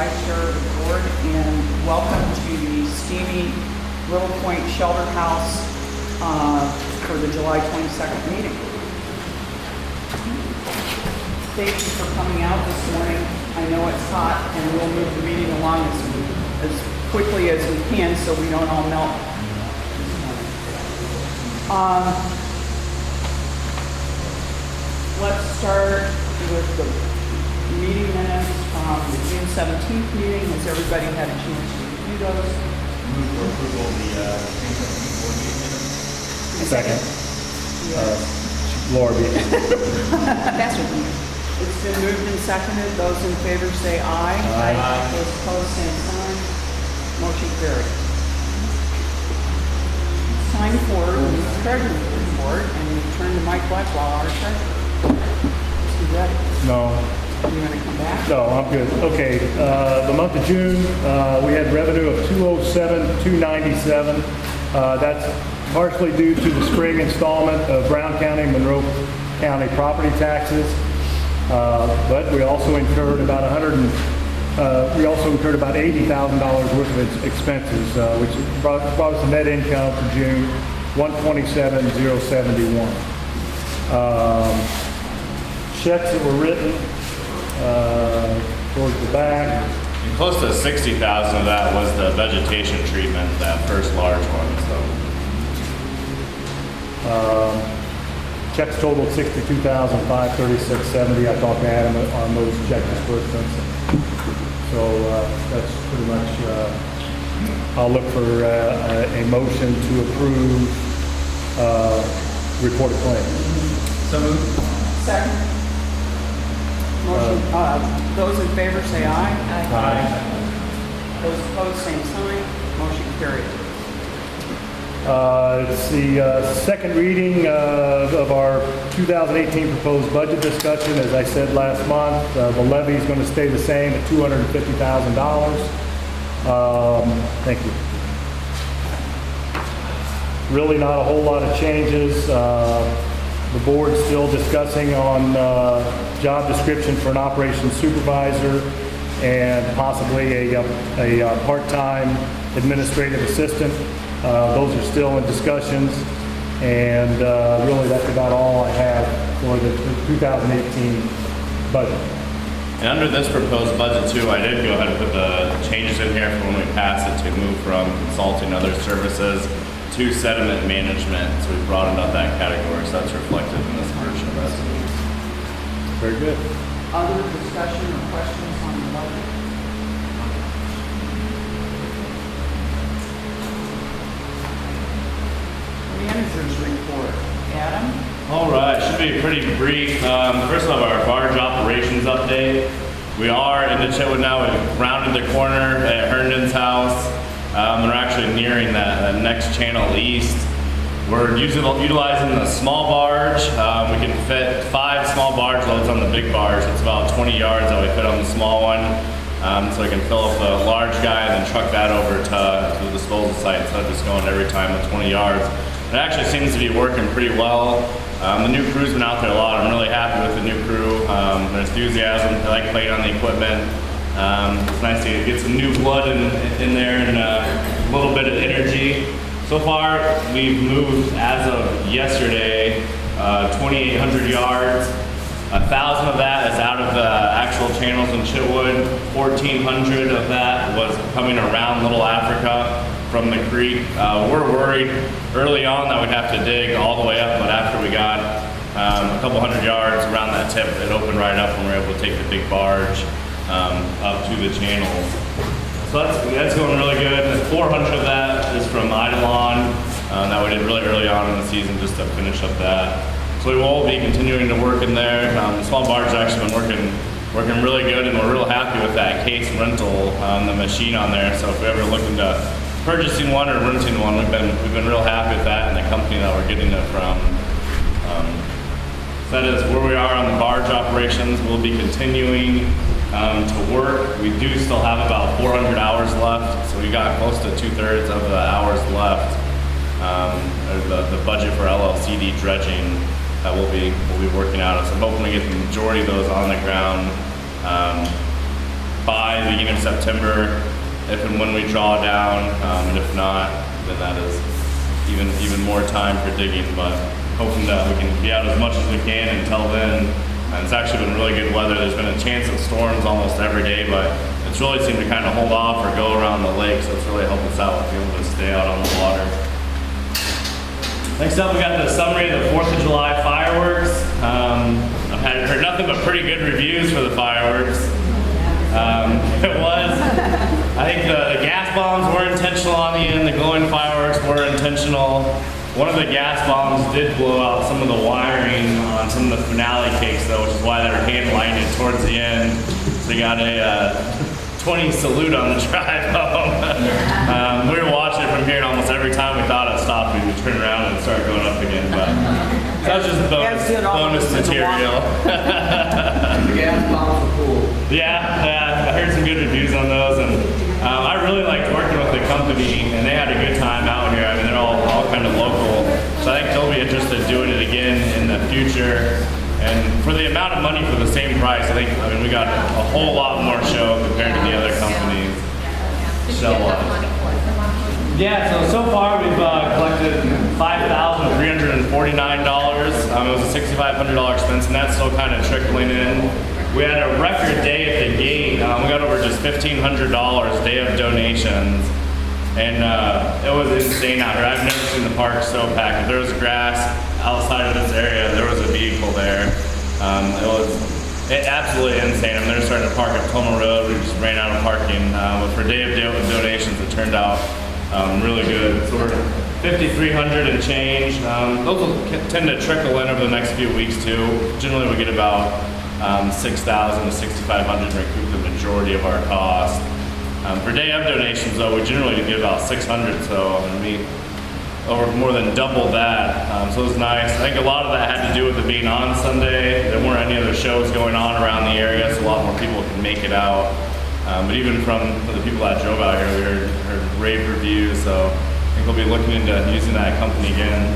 Vice Chair of the Board, and welcome to the steamy Little Point Shelter House for the July 22nd meeting. Thank you for coming out this morning. I know it's hot, and we'll move the meeting along as quickly as we can so we don't all melt. Let's start with the meeting minutes from the June 17th meeting. Has everybody had a chance to review those? Move for approval of the June 17th board meeting minutes. Second. Yeah. Laura beat me. That's what we do. It's been moved and seconded. Those in favor say aye. Aye. Those opposed, same sign. Motion carried. Sign forward the treasurer's report and turn to Mike Blackwell, our treasurer. Is he ready? No. You want to come back? No, I'm good. Okay, the month of June, we had revenue of 207,297. That's partially due to the spring installment of Brown County and Monroe County property taxes. But we also incurred about $80,000 worth of expenses, which brought us a net income for June 127,071. Checks that were written towards the back. And close to 60,000 of that was the vegetation treatment, that first large one. So Checks totaled $62,536.70. I talked to Adam on those check disbursements. So that's pretty much. I'll look for a motion to approve reported claims. So moved. Second. Motion, those in favor say aye. Aye. Those opposed, same sign. Motion carried. It's the second reading of our 2018 proposed budget discussion. As I said last month, the levy is going to stay the same at $250,000. Thank you. Really not a whole lot of changes. The board's still discussing on job description for an operations supervisor and possibly a part-time administrative assistant. Those are still in discussions, and really that's about all I have for the 2018 budget. And under this proposed budget too, I did go ahead and put the changes in here for when we pass it to move from consulting and other services to sediment management. So we broadened up that category, so that's reflected in this version of resolution. Very good. Other discussion or questions on the budget? Manager's report. Adam? All right, should be pretty brief. First of all, our barge operations update. We are in the Chitwood now. We've rounded the corner at Herndon's house. We're actually nearing that next channel east. We're utilizing the small barge. We can fit 5 small barge loads on the big barge. It's about 20 yards that we fit on the small one. So we can fill up the large guy and then truck that over to the disposal site instead of just going every time at 20 yards. It actually seems to be working pretty well. The new crew's been out there a lot. I'm really happy with the new crew. Their enthusiasm, they like playing on the equipment. It's nice to get some new blood in there and a little bit of energy. So far, we've moved, as of yesterday, 2,800 yards. 1,000 of that is out of the actual channels in Chitwood. 1,400 of that was coming around Little Africa from the creek. We're worried early on that we'd have to dig all the way up, but after we got a couple hundred yards around that tip, it opened right up and we were able to take the big barge up to the channels. So that's going really good. 400 of that is from Eidolon that we did really early on in the season just to finish up that. So we will be continuing to work in there. The small barge has actually been working really good, and we're real happy with that case rental, the machine on there. So if we ever look into purchasing one or renting one, we've been real happy with that and the company that we're getting it from. So that is where we are on the barge operations. We'll be continuing to work. We do still have about 400 hours left, so we got close to 2/3 of the hours left. The budget for LLCD dredging that we'll be working out. So I'm hoping we get the majority of those on the ground by the beginning of September, if and when we draw down, and if not, then that is even more time for digging, but hoping that we can be out as much as we can until then. And it's actually been really good weather. There's been a chance of storms almost every day, but it's really seemed to kind of hold off or go around the lake, so it's really helped us out with being able to stay out on the water. Next up, we got the summary of the 4th of July fireworks. I've heard nothing but pretty good reviews for the fireworks. It was, I think the gas bombs were intentional on the end, the glowing fireworks were intentional. One of the gas bombs did blow out some of the wiring on some of the finale cakes though, which is why they were hand lighting it towards the end. So you got a 20 salute on the drive home. We were watching it from here, and almost every time we thought it stopped, we would turn around and start going up again. But that was just bonus material. The gas bombs were cool. Yeah, I heard some good reviews on those, and I really liked working with the company, and they had a good time out here. I mean, they're all kind of local, so I think they'll be interested in doing it again in the future. And for the amount of money for the same price, I mean, we got a whole lot more show compared to the other companies. So far we've collected $5,349. It was a $6,500 expense, and that's still kind of trickling in. We had a record day at the gate. We got over just $1,500 day of donations. And it was insane out here. I've never seen the park so packed. If there was grass outside of this area, there was a vehicle there. It was absolutely insane. I mean, they're starting to park at Toma Road. We just ran out of parking. But for day of donations, it turned out really good. So we're 5,300 and change. Those will tend to trickle in over the next few weeks too. Generally, we get about 6,000 to 6,500 and recoup the majority of our cost. For day of donations, though, we generally get about 600, so we over more than double that. So it was nice. I think a lot of that had to do with it being on Sunday. There weren't any other shows going on around the area, so a lot more people could make it out. But even from the people that drove out here, we heard rave reviews, so I think we'll be looking into using that company again.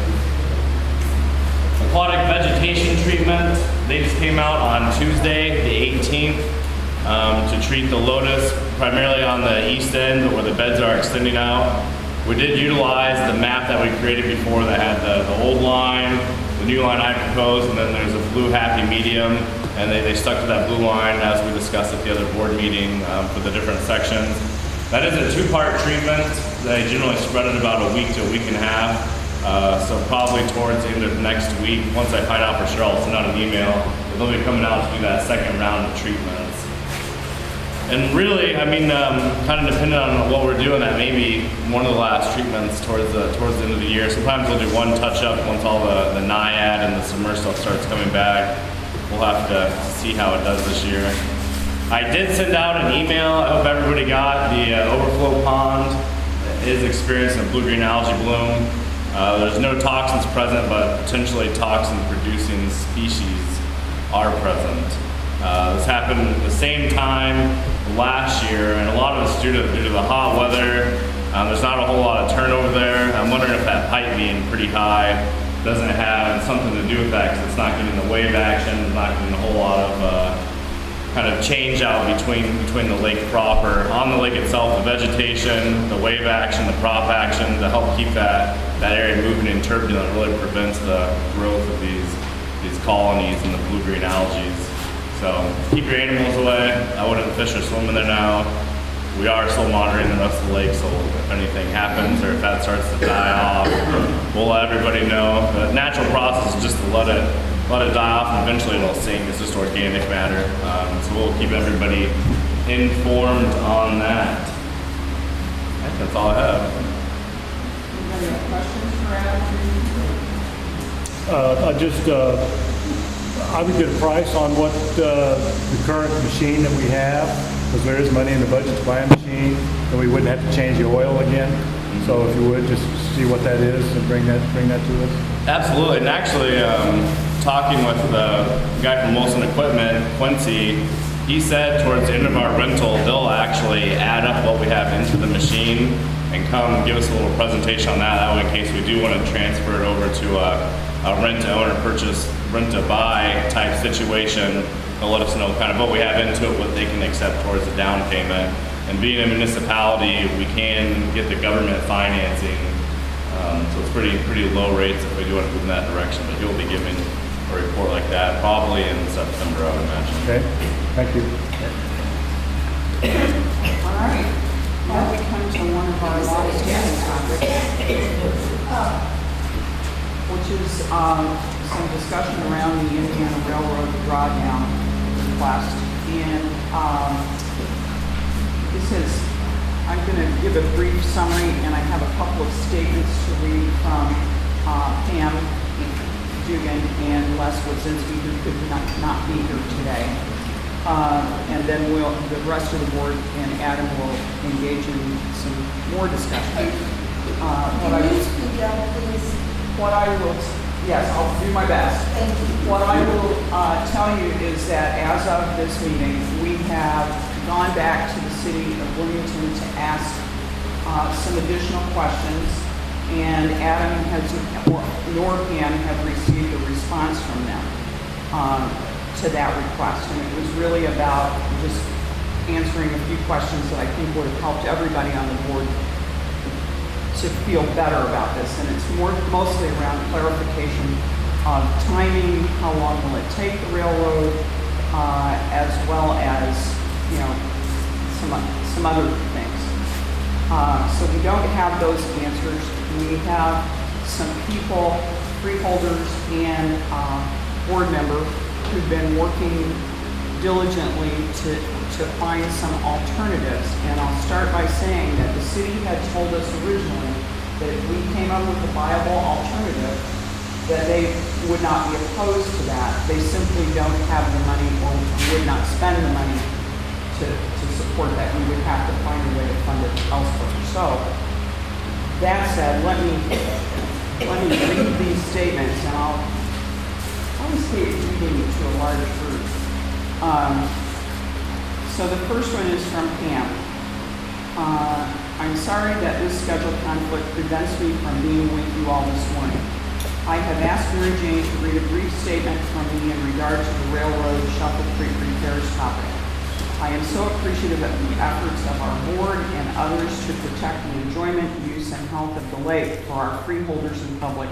Aquatic vegetation treatment. They just came out on Tuesday, the 18th. To treat the lotus primarily on the east end where the beds are extending out. We did utilize the map that we created before that had the old line, the new line I proposed, and then there's a blue happy medium, and they stuck to that blue line as we discussed at the other board meeting for the different sections. That is a 2-part treatment. They generally spread it about a week to a week and a half. So probably towards the end of next week, once I find out for sure, I'll send out an email. They'll be coming out to do that second round of treatments. And really, I mean, kind of depending on what we're doing, that may be one of the last treatments towards the end of the year. Sometimes we'll do one touch-up once all the NIAID and the submerged stuff starts coming back. We'll have to see how it does this year. I did send out an email. I hope everybody got the overflow pond is experiencing a blue-green algae bloom. There's no toxins present, but potentially toxin-producing species are present. This happened at the same time last year, and a lot of it's due to the hot weather. There's not a whole lot of turnover there. I'm wondering if that pipe being pretty high doesn't have something to do with that, because it's not getting the wave action, it's not getting a whole lot of kind of change out between the lake proper. On the lake itself, the vegetation, the wave action, the prop action to help keep that area moving and turbulent really prevents the growth of these colonies and the blue-green algae. So keep your animals away. I wouldn't fish or swim in there now. We are still monitoring the rest of the lake, so if anything happens or if that starts to die off, we'll let everybody know. The natural process is just to let it die off, and eventually it'll sink. It's just organic matter. So we'll keep everybody informed on that. I think that's all I have. Anybody have questions for Adam? I would get a price on what the current machine that we have, because there is money in the budget to buy a machine, and we wouldn't have to change the oil again. So if you would, just see what that is and bring that to us. Absolutely, and actually talking with the guy from Wilson Equipment, Quincy, he said towards the end of our rental, they'll actually add up what we have into the machine and come give us a little presentation on that. That way, in case we do want to transfer it over to a rent-to-own or purchase, rent-to-buy type situation, they'll let us know kind of what we have into it, what they can accept towards the down payment. And being a municipality, we can get the government financing, so it's pretty low rates if we do want to move in that direction. But you'll be giving a report like that probably in September, I would imagine. Okay, thank you. All right, now we come to one of our long-standing topics, which is some discussion around the Indiana Railroad drawdown request. And this is, I'm going to give a brief summary, and I have a couple of statements to read from Pam Dugan and Les Wodzinski, who could not be here today. And then the rest of the board and Adam will engage in some more discussion. Yes, I'll do my best. Thank you. What I will tell you is that as of this meeting, we have gone back to the city of Bloomington to ask some additional questions, and Adam nor Pam have received a response from them to that request. And it was really about just answering a few questions that I think would have helped everybody on the board to feel better about this. And it's mostly around clarification of timing, how long will it take the railroad, as well as, you know, some other things. So we don't have those answers. We have some people, freeholders and board member, who've been working diligently to find some alternatives. And I'll start by saying that the city had told us originally that if we came up with a viable alternative, that they would not be opposed to that. They simply don't have the money or would not spend the money to support that. We would have to find a way to fund it elsewhere. So that said, let me read these statements, and I'll hate reading to a large group. So the first one is from Pam. I'm sorry that this schedule conflict prevents me from being with you all this morning. I have asked Mary Jane to read a brief statement from me in regard to the railroad Shuffle Creek repairs topic. I am so appreciative of the efforts of our board and others to protect the enjoyment, use, and health of the lake for our freeholders and public,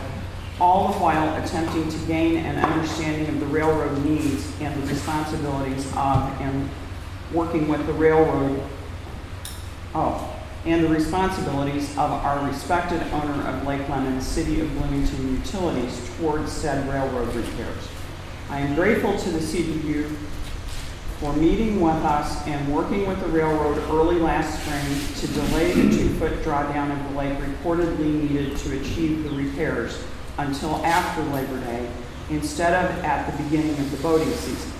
all the while attempting to gain an understanding of the railroad needs and the responsibilities of, and working with the railroad, and the responsibilities of our respected owner of Lake Lemon, City of Bloomington Utilities, towards said railroad repairs. I am grateful to the CBU for meeting with us and working with the railroad early last spring to delay the 2-foot drawdown of the lake reportedly needed to achieve the repairs until after Labor Day, instead of at the beginning of the boating season.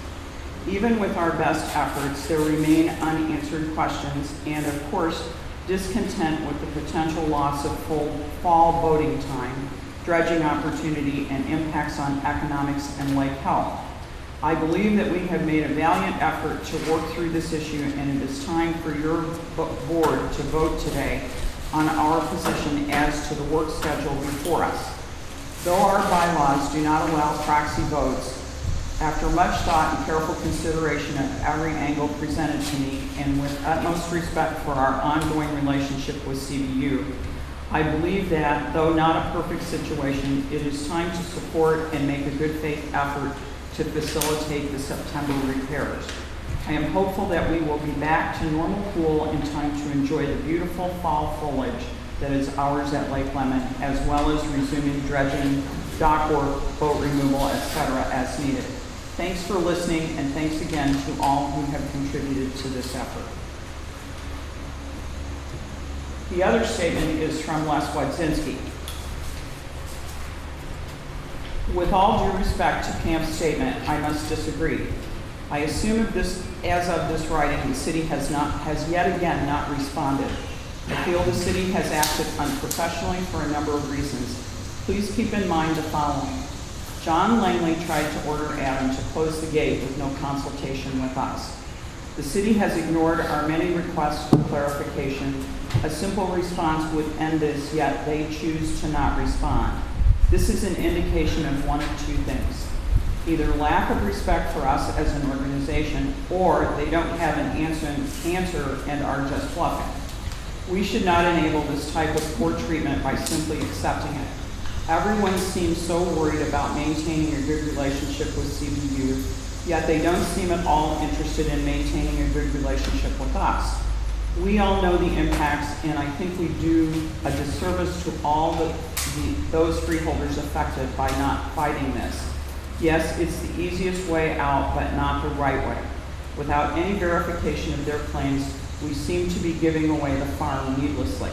Even with our best efforts, there remain unanswered questions and, of course, discontent with the potential loss of full fall boating time, dredging opportunity, and impacts on economics and lake health. I believe that we have made a valiant effort to work through this issue, and it is time for your board to vote today on our position as to the work schedule before us. Though our bylaws do not allow proxy votes, after much thought and careful consideration of every angle presented to me, and with utmost respect for our ongoing relationship with CBU, I believe that, though not a perfect situation, it is time to support and make a good faith effort to facilitate the September repairs. I am hopeful that we will be back to normal cool in time to enjoy the beautiful fall foliage that is ours at Lake Lemon, as well as resuming dredging, dock work, boat removal, etc. as needed. Thanks for listening, and thanks again to all who have contributed to this effort. The other statement is from Les Wodzinski. With all due respect to Pam's statement, I must disagree. I assume as of this writing, the city has yet again not responded. I feel the city has acted unprofessionally for a number of reasons. Please keep in mind the following. John Langley tried to order Adam to close the gate with no consultation with us. The city has ignored our many requests for clarification. A simple response would end this, yet they choose to not respond. This is an indication of one of two things. either lack of respect for us as an organization, or they don't have an answer and are just bluffing. We should not enable this type of poor treatment by simply accepting it. Everyone seems so worried about maintaining a good relationship with CBU, yet they don't seem at all interested in maintaining a good relationship with us. We all know the impacts, and I think we do a disservice to all those freeholders affected by not fighting this. Yes, it's the easiest way out, but not the right way. Without any verification of their claims, we seem to be giving away the farm needlessly.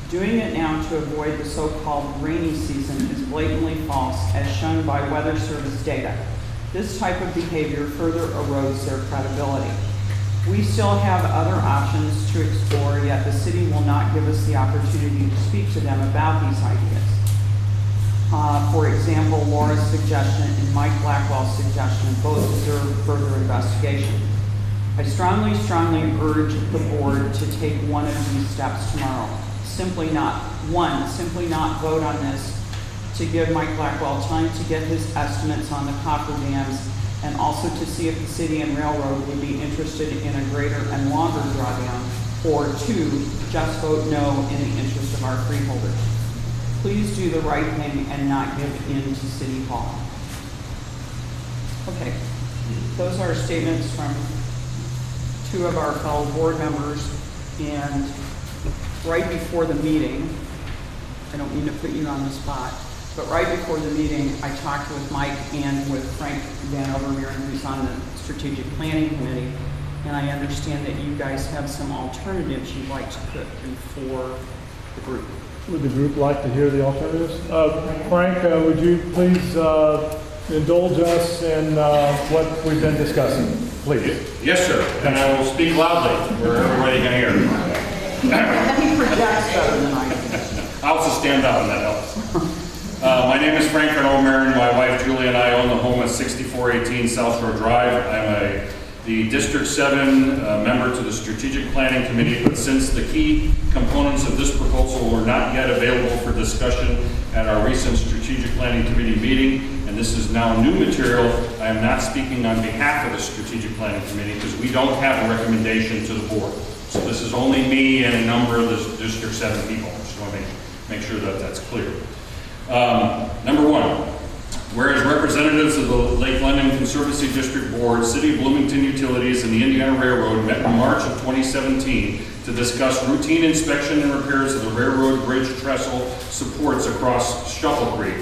Doing it now to avoid the so-called rainy season is blatantly false, as shown by Weather Service data. This type of behavior further erodes their credibility. We still have other options to explore, yet the city will not give us the opportunity to speak to them about these ideas. For example, Laura's suggestion and Mike Blackwell's suggestion both deserve further investigation. I strongly urge the board to take one of these steps tomorrow. Simply not vote on this, to give Mike Blackwell time to get his estimates on the coffer dams, and also to see if the city and railroad would be interested in a greater and longer drawdown, or 2, just vote no in the interest of our freeholders. Please do the right thing and not give in to City Hall. Okay, those are statements from 2 of our fellow board members, and right before the meeting, I don't mean to put you on the spot, but right before the meeting, I talked with Mike and with Frank Van Overmeeren, who's on the Strategic Planning Committee, and I understand that you guys have some alternatives you'd like to put before the group. Would the group like to hear the alternatives? Frank, would you please indulge us in what we've been discussing, please? Yes, sir. And I will speak loudly where everybody can hear. He projects better than I do. I'll also stand up and that helps. My name is Frank Van Overmeeren. My wife Julie and I own the home at 6418 South Shore Drive. I'm the District 7 member to the Strategic Planning Committee, but since the key components of this proposal were not yet available for discussion at our recent Strategic Planning Committee meeting, and this is now new material, I am not speaking on behalf of the Strategic Planning Committee because we don't have a recommendation to the board. So this is only me and a number of the District 7 people. I just want to make sure that that's clear. Number 1. Whereas representatives of the Lake London Conservancy District Board, City of Bloomington Utilities, and the Indiana Railroad met in March of 2017 to discuss routine inspection and repairs of the railroad bridge trestle supports across Shuffle Creek.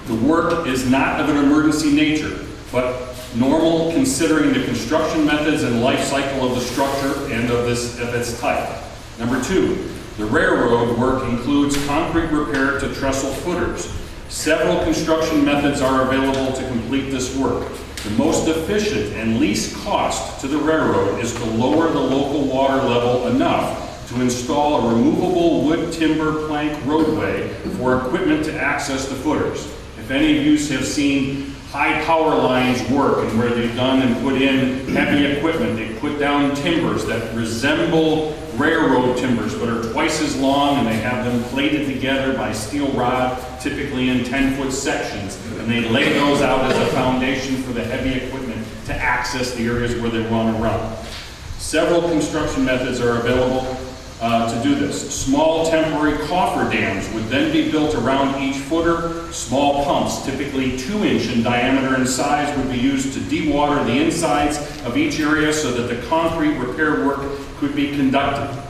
The work is not of an emergency nature, but normal considering the construction methods and life cycle of the structure and of its type. Number 2, the railroad work includes concrete repair to trestle footers. Several construction methods are available to complete this work. The most efficient and least cost to the railroad is to lower the local water level enough to install a removable wood timber plank roadway for equipment to access the footers. If any of you have seen high power lines work and where they've done and put in heavy equipment, they put down timbers that resemble railroad timbers but are twice as long, and they have them plated together by steel rod, typically in 10-foot sections, and they lay those out as a foundation for the heavy equipment to access the areas where they want to run. Several construction methods are available to do this. Small temporary coffer dams would then be built around each footer. Small pumps, typically 2-inch in diameter and size, would be used to dewater the insides of each area so that the concrete repair work could be conducted.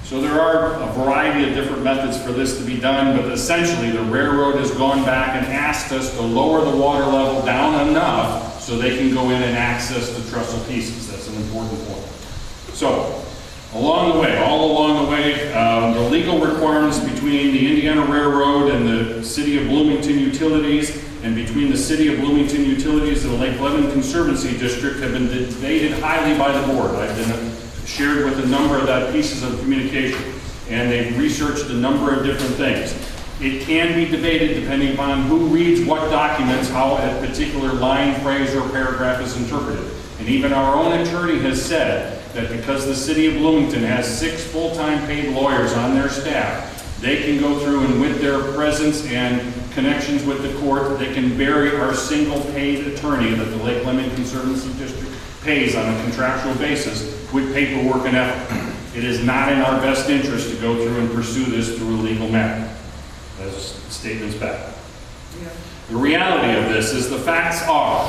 So there are a variety of different methods for this to be done, but essentially the railroad has gone back and asked us to lower the water level down enough so they can go in and access the trestle pieces. That's an important point. So, all along the way, the legal requirements between the Indiana Railroad and the City of Bloomington Utilities, and between the City of Bloomington Utilities and the Lake London Conservancy District, have been debated highly by the board. I've been shared with a number of that pieces of communication, and they've researched a number of different things. It can be debated depending upon who reads what documents, how a particular line, phrase, or paragraph is interpreted. And even our own attorney has said that because the City of Bloomington has 6 full-time paid lawyers on their staff, they can go through and with their presence and connections with the court, they can bury our single paid attorney that the Lake Lemon Conservancy District pays on a contractual basis with paperwork and effort. It is not in our best interest to go through and pursue this through a legal matter. As statements back. The reality of this is the facts are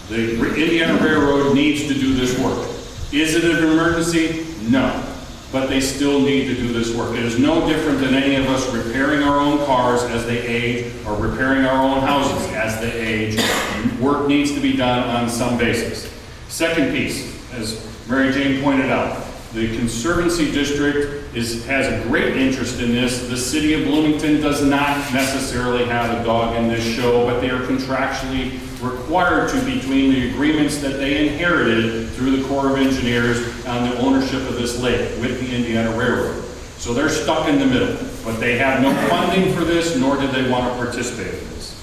the Indiana Railroad needs to do this work. Is it an emergency? No. But they still need to do this work. It is no different than any of us repairing our own cars as they age or repairing our own houses as they age. Work needs to be done on some basis. Second piece, as Mary Jane pointed out, the Conservancy District has a great interest in this. The City of Bloomington does not necessarily have a dog in this show, but they are contractually required to between the agreements that they inherited through the Corps of Engineers on the ownership of this lake with the Indiana Railroad. So they're stuck in the middle, but they have no funding for this, nor do they want to participate in this.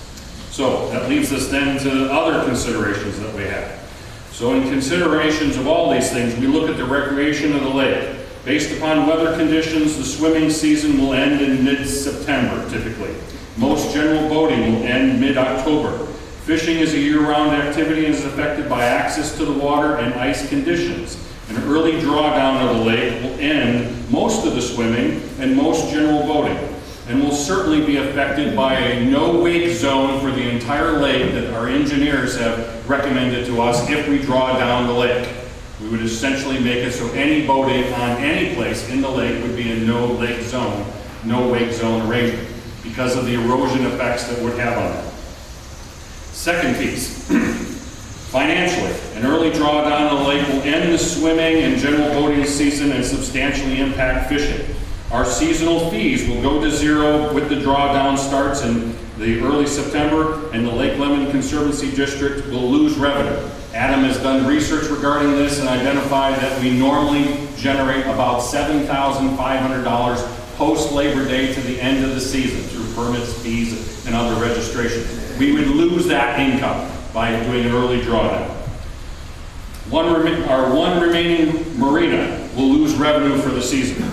So that leaves us then to other considerations that we have. So in considerations of all these things, we look at the recreation of the lake. Based upon weather conditions, the swimming season will end in mid-September, typically. Most general boating will end mid-October. Fishing is a year-round activity and is affected by access to the water and ice conditions. An early drawdown of the lake will end most of the swimming and most general boating, and will certainly be affected by a no-wake zone for the entire lake that our engineers have recommended to us if we draw down the lake. We would essentially make it so any boating on any place in the lake would be a no-lake zone, no-wake zone arrangement because of the erosion effects that would have on it. Second piece, financially, an early drawdown of the lake will end the swimming and general boating season and substantially impact fishing. Our seasonal fees will go to zero with the drawdown starts in the early September, and the Lake Lemon Conservancy District will lose revenue. Adam has done research regarding this and identified that we normally generate about $7,500 post-Labor Day to the end of the season through permits, fees, and other registrations. We would lose that income by doing an early drawdown. Our one remaining marina will lose revenue for the season.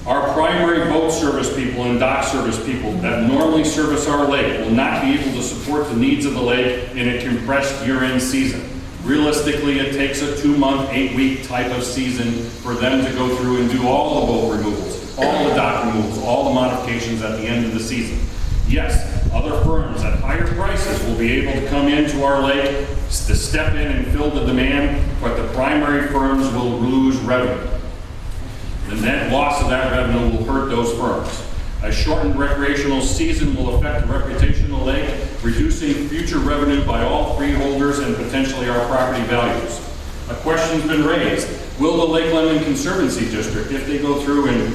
Our primary boat service people and dock service people that normally service our lake will not be able to support the needs of the lake in a compressed year-end season. Realistically, it takes a 2-month, 8-week type of season for them to go through and do all the boat removals, all the dock removals, all the modifications at the end of the season. Yes, other firms at higher prices will be able to come into our lake to step in and fill the demand, but the primary firms will lose revenue. The net loss of that revenue will hurt those firms. A shortened recreational season will affect the reputation of the lake, reducing future revenue by all freeholders and potentially our property values. A question's been raised. Will the Lake Lemon Conservancy District, if they go through and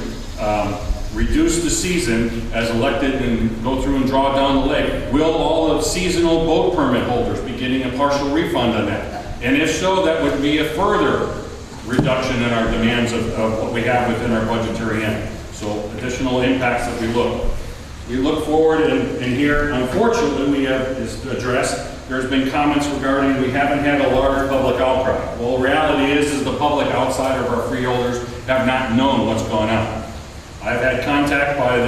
reduce the season as elected and go through and draw down the lake, will all of seasonal boat permit holders be getting a partial refund on that? And if so, that would be a further reduction in our demands of what we have within our budgetary end. So additional impacts that we look forward and here, unfortunately, we have is addressed. There's been comments regarding we haven't had a large public outcry. Well, the reality is the public outside of our freeholders have not known what's going on. I've had contact by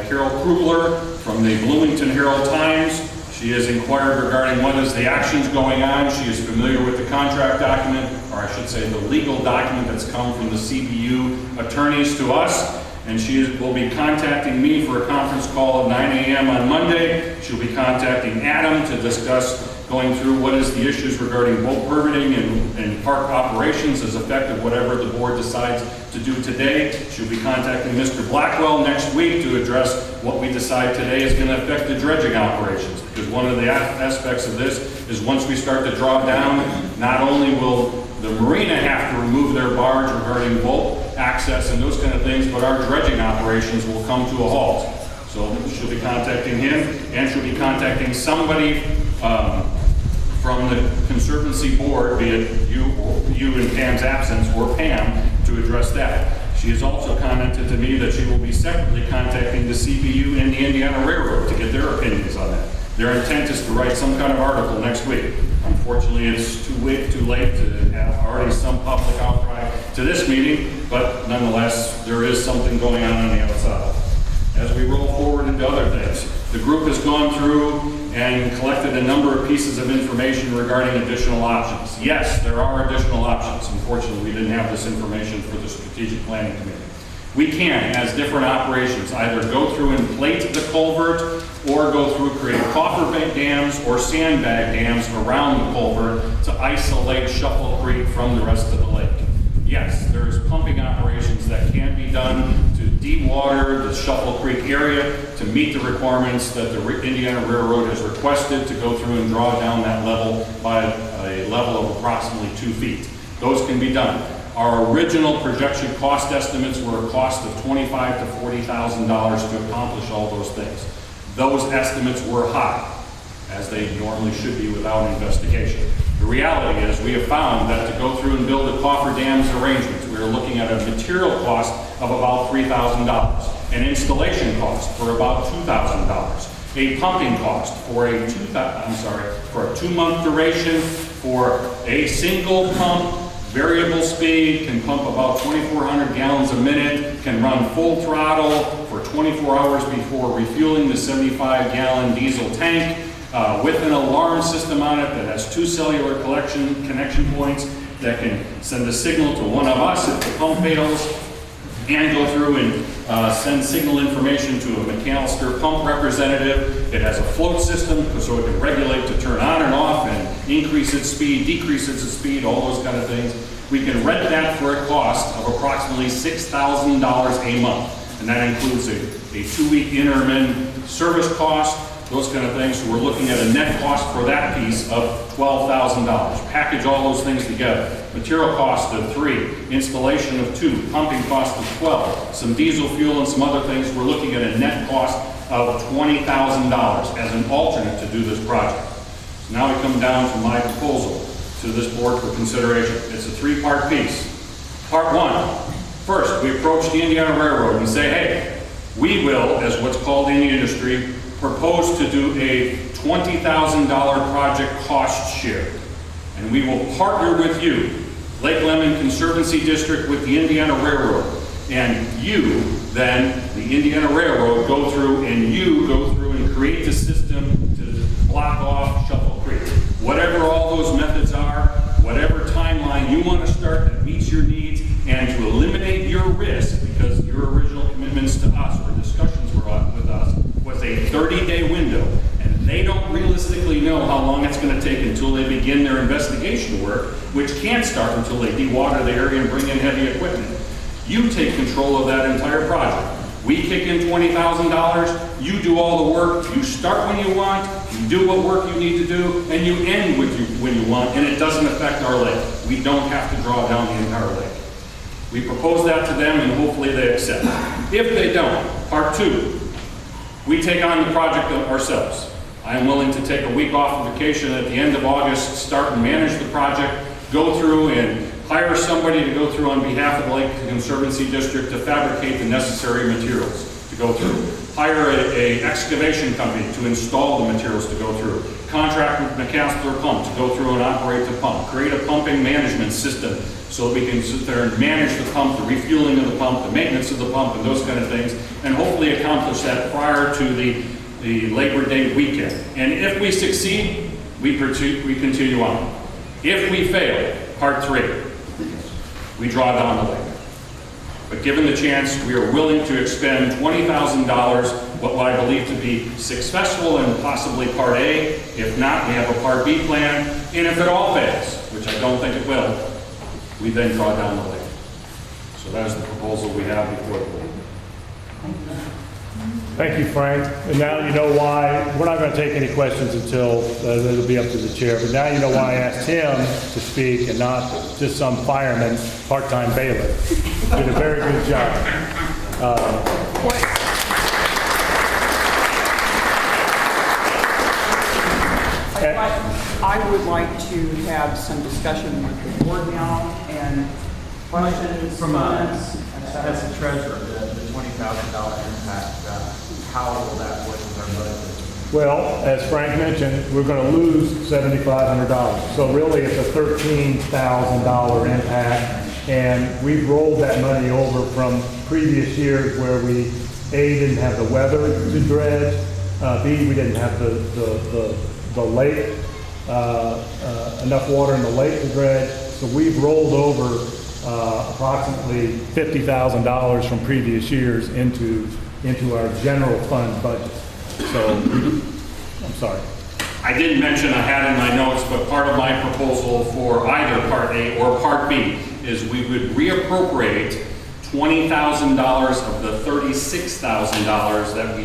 Carol Krugler from the Bloomington Herald Times. She has inquired regarding what is the actions going on. She is familiar with the contract document, or I should say the legal document that's come from the CBU attorneys to us. And she will be contacting me for a conference call at 9 a.m. on Monday. She'll be contacting Adam to discuss going through what is the issues regarding boat permitting and park operations as effective whatever the board decides to do today. She'll be contacting Mr. Blackwell next week to address what we decide today is going to affect the dredging operations. Because one of the aspects of this is once we start to draw down, not only will the marina have to remove their barge regarding boat access and those kind of things, but our dredging operations will come to a halt. So she'll be contacting him, and she'll be contacting somebody from the Conservancy Board, be it you in Pam's absence, or Pam, to address that. She has also commented to me that she will be separately contacting the CBU and the Indiana Railroad to get their opinions on that. Their intent is to write some kind of article next week. Unfortunately, it's too late to have already some public outcry to this meeting, but nonetheless, there is something going on the outside. As we roll forward into other things, The group has gone through and collected a number of pieces of information regarding additional options. Yes, there are additional options. Unfortunately, we didn't have this information for the Strategic Planning Committee. We can, as different operations, either go through and plate the culvert or go through create coffer bank dams or sandbag dams around the culvert to isolate Shuffle Creek from the rest of the lake. Yes, there's pumping operations that can be done to de-water the Shuffle Creek area to meet the requirements that the Indiana Railroad has requested to go through and draw down that level by a level of approximately 2 feet. Those can be done. Our original projection cost estimates were a cost of $25,000 to $40,000 to accomplish all those things. Those estimates were high, as they normally should be without investigation. The reality is we have found that to go through and build a coffer dams arrangements, we are looking at a material cost of about $3,000, an installation cost for about $2,000, a pumping cost for a 2-month duration for a single pump, variable speed, can pump about 2,400 gallons a minute, can run full throttle for 24 hours before refueling the 75-gallon diesel tank, with an alarm system on it that has 2 cellular connection points that can send a signal to one of us if the pump fails, and go through and send signal information to a McAllister pump representative. It has a float system so it can regulate to turn on and off and increase its speed, decrease its speed, all those kind of things. We can rent that for a cost of approximately $6,000 a month. And that includes a 2-week intermittent service cost, those kind of things. So we're looking at a net cost for that piece of $12,000. Package all those things together. Material cost of 3, installation of 2, pumping cost of 12, some diesel fuel and some other things. We're looking at a net cost of $20,000 as an alternate to do this project. So now we come down to my proposal to this board for consideration. It's a 3-part piece. Part 1, first we approach the Indiana Railroad and say, hey, we will, as what's called in the industry, propose to do a $20,000 project cost share. And we will partner with you, Lake Lemon Conservancy District, with the Indiana Railroad. And you, then, the Indiana Railroad, go through and create the system to block off Shuffle Creek. Whatever all those methods are, whatever timeline you want to start that meets your needs, and to eliminate your risk, because your original commitments to us or discussions with us was a 30-day window, and they don't realistically know how long it's going to take until they begin their investigation work, which can't start until they de-water the area and bring in heavy equipment. You take control of that entire project. We kick in $20,000, you do all the work, you start when you want, you do what work you need to do, and you end when you want, and it doesn't affect our lake. We don't have to draw down the entire lake. We propose that to them, and hopefully they accept. If they don't, part 2, we take on the project ourselves. I am willing to take a week off of vacation at the end of August, start and manage the project, go through and hire somebody to go through on behalf of the Lake Conservancy District to fabricate the necessary materials to go through. Hire a excavation company to install the materials to go through. Contract with McAllister Pump to go through and operate the pump. Create a pumping management system so that we can sit there and manage the pump, the refueling of the pump, the maintenance of the pump, and those kind of things, and hopefully accomplish that prior to the Labor Day weekend. And if we succeed, we continue on. If we fail, part 3, we draw down the lake. But given the chance, we are willing to expend $20,000, what I believe to be successful in possibly part A. If not, we have a part B plan. And if it all fails, which I don't think it will, we then draw down the lake. So that is the proposal we have before the board. Thank you, Frank. And now you know why, we're not going to take any questions until it'll be up to the chair, but now you know why I asked him to speak and not just some fireman, part-time bailiff. Did a very good job. I would like to have some discussion with the board now and questions, comments. As the treasurer, the $20,000 impact, how will that work with our budget? Well, as Frank mentioned, we're going to lose $7,500. So really it's a $13,000 impact. And we've rolled that money over from previous years where we, A, didn't have the weather to dredge, B, we didn't have the lake, enough water in the lake to dredge. So we've rolled over approximately $50,000 from previous years into our general fund budget. So, I'm sorry. I didn't mention, I had in my notes, but part of my proposal for either Part A or Part B is we would reappropriate $20,000 of the $36,000 that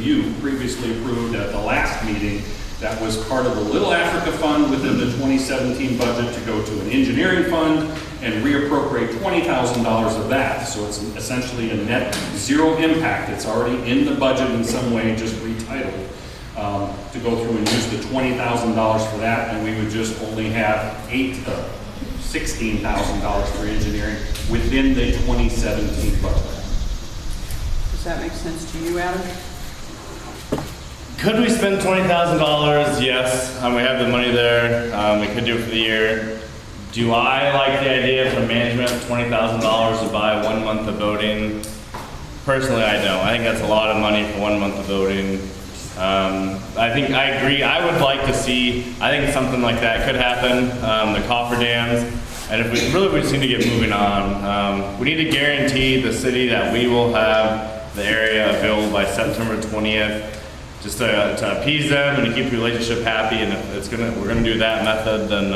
you previously approved at the last meeting that was part of the Little Africa Fund within the 2017 budget to go to an engineering fund and reappropriate $20,000 of that. So it's essentially a net zero impact. It's already in the budget in some way, just retitled. To go through and use the $20,000 for that, and we would just only have $16,000 for engineering within the 2017 budget. Does that make sense to you, Adam? Could we spend $20,000? Yes. We have the money there. We could do it for the year. Do I like the idea from management of $20,000 to buy 1 month of voting? Personally, I don't. I think that's a lot of money for 1 month of voting. I agree. I would like to see, I think something like that could happen, the cofferdams. And if we seem to get moving on, we need to guarantee the city that we will have the area available by September 20th, just to appease them and to keep the relationship happy. And if we're gonna do that method, then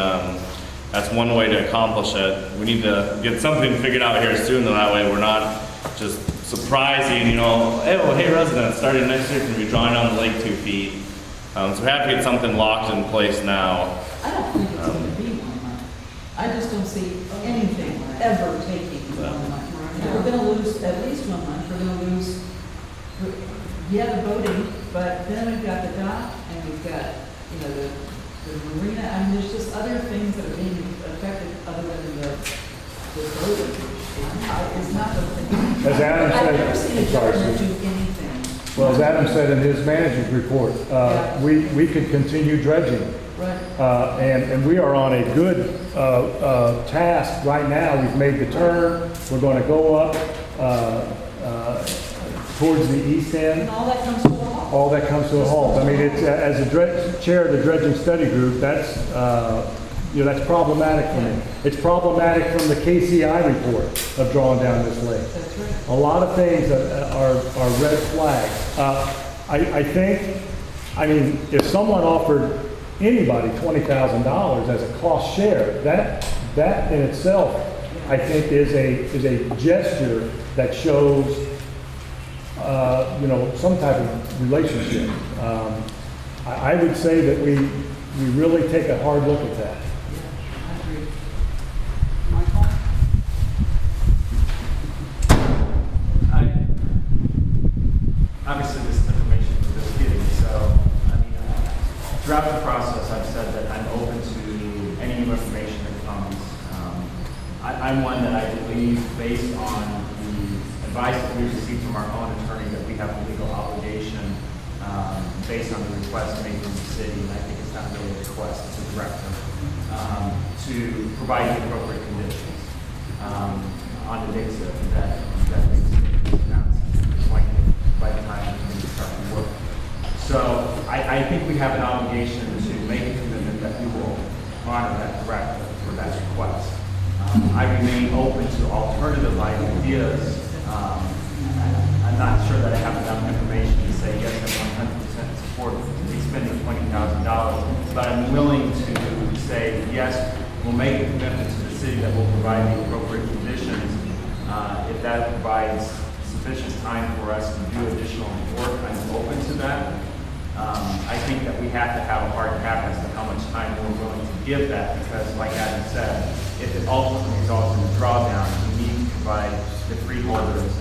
that's one way to accomplish it. We need to get something figured out here soon, so that way we're not just surprising, hey residents, starting next year, can be drawing down the lake 2 feet. So we have to get something locked in place now. I don't think it's going to be 1 month. I just don't see anything ever taking 1 month. We're going to lose at least 1 month. We're going to lose, the voting, but then we've got the dock and we've got, the marina. I mean, there's just other things that are being affected other than the voting. It's not the thing. As Adam I've never said, seen a I'm sorry, government do Susan. anything. Well, as Adam said in his management report, we could continue dredging. Right. And we are on a good task right now. We've made the turn. We're going to go up towards the east end. And all that comes to a halt. All that comes to a halt. I mean, it's as a chair of the dredging study group, that's that's problematic for me. It's problematic from the KCI report of drawing down this lake. That's right. A lot of things are red flags. I think, if someone offered anybody $20,000 as a cost share, that in itself, I think, is a gesture that shows, some type of relationship. I would say that we really take a hard look at that. Michael? Obviously, this information is just getting, so, throughout the process, I've said that I'm open to any new information that comes. I'm one that I believe, based on the advice that we received from our own attorney, that we have a legal obligation, based on the request made from the city, and I think it's not really a request, it's a directive, to provide the appropriate conditions on the dates that makes it announced, by the time we start to work. So I think we have an obligation to make a commitment that we will honor that directive for that request. I remain open to alternative ideas. I'm not sure that I have enough information to say yes, I'm 100% support expending $20,000, but I'm willing to say yes, we'll make a commitment to the city that will provide the appropriate conditions. If that provides sufficient time for us to do additional work, I'm open to that. I think that we have to have a hard cap as to how much time we're willing to give that, because like Adam said, if it ultimately results in a drawdown, we need to provide the freeholders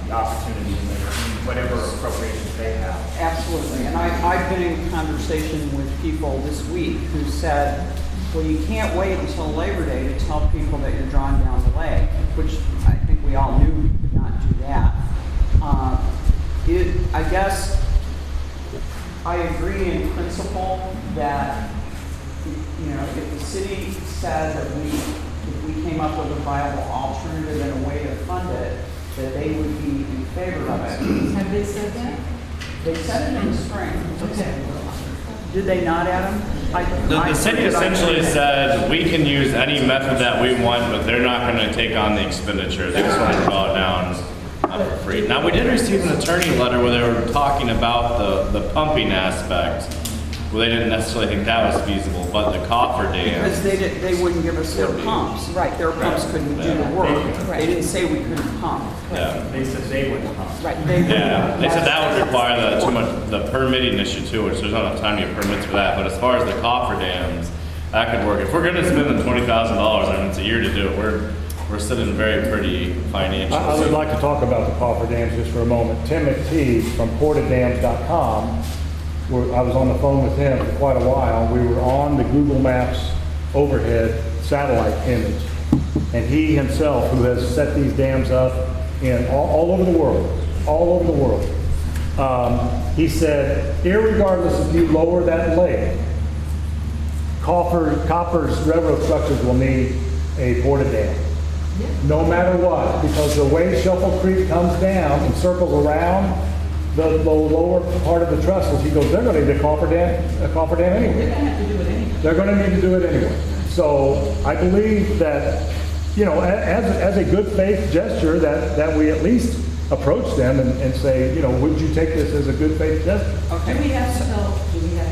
the opportunity to make whatever appropriations they have. Absolutely, and I've been in conversation with people this week who said, well, you can't wait until Labor Day to tell people that you're drawing down the lake, which I think we all knew we could not do that. I guess I agree in principle that, if the city said that if we came up with a viable alternative and a way to fund it, that they would be in favor of it. Have they said that? They said it in the spring. Okay. Did they not, Adam? The city essentially said, we can use any method that we want, but they're not gonna take on the expenditure. They just wanna draw it down for free. Now, we did receive an attorney letter where they were talking about the pumping aspect. Well, they didn't necessarily think that was feasible, but the coffer Because dams. they wouldn't give us their pumps. Right. Their pumps couldn't do the work. Right. They didn't say we couldn't pump. Yeah. They said they wouldn't come. Right. Yeah, they said that would require the permitting issue too, which there's not enough time to get permits for that. But as far as the coffer dams, that could work. If we're gonna spend the $20,000, I mean, it's a year to do it. We're sitting very pretty financially. I would like to talk about the coffer dams just for a moment. Tim McTee from portadams.com, I was on the phone with him for quite a while. We were on the Google Maps overhead satellite image. And he himself, who has set these dams up in all over the world, he said, irregardless if you lower that lake, Copper's railroad structures will need a porta dam. No matter what, because the way Shuffle Creek comes down and circles around the lower part of the trestles, he goes, they're gonna need a coffer dam anyway. They're gonna have to do it anyway. They're gonna need to do it anyway. So I believe that, as a good faith gesture, that we at least approach them and say, would you take this as a good faith gesture? Do we have to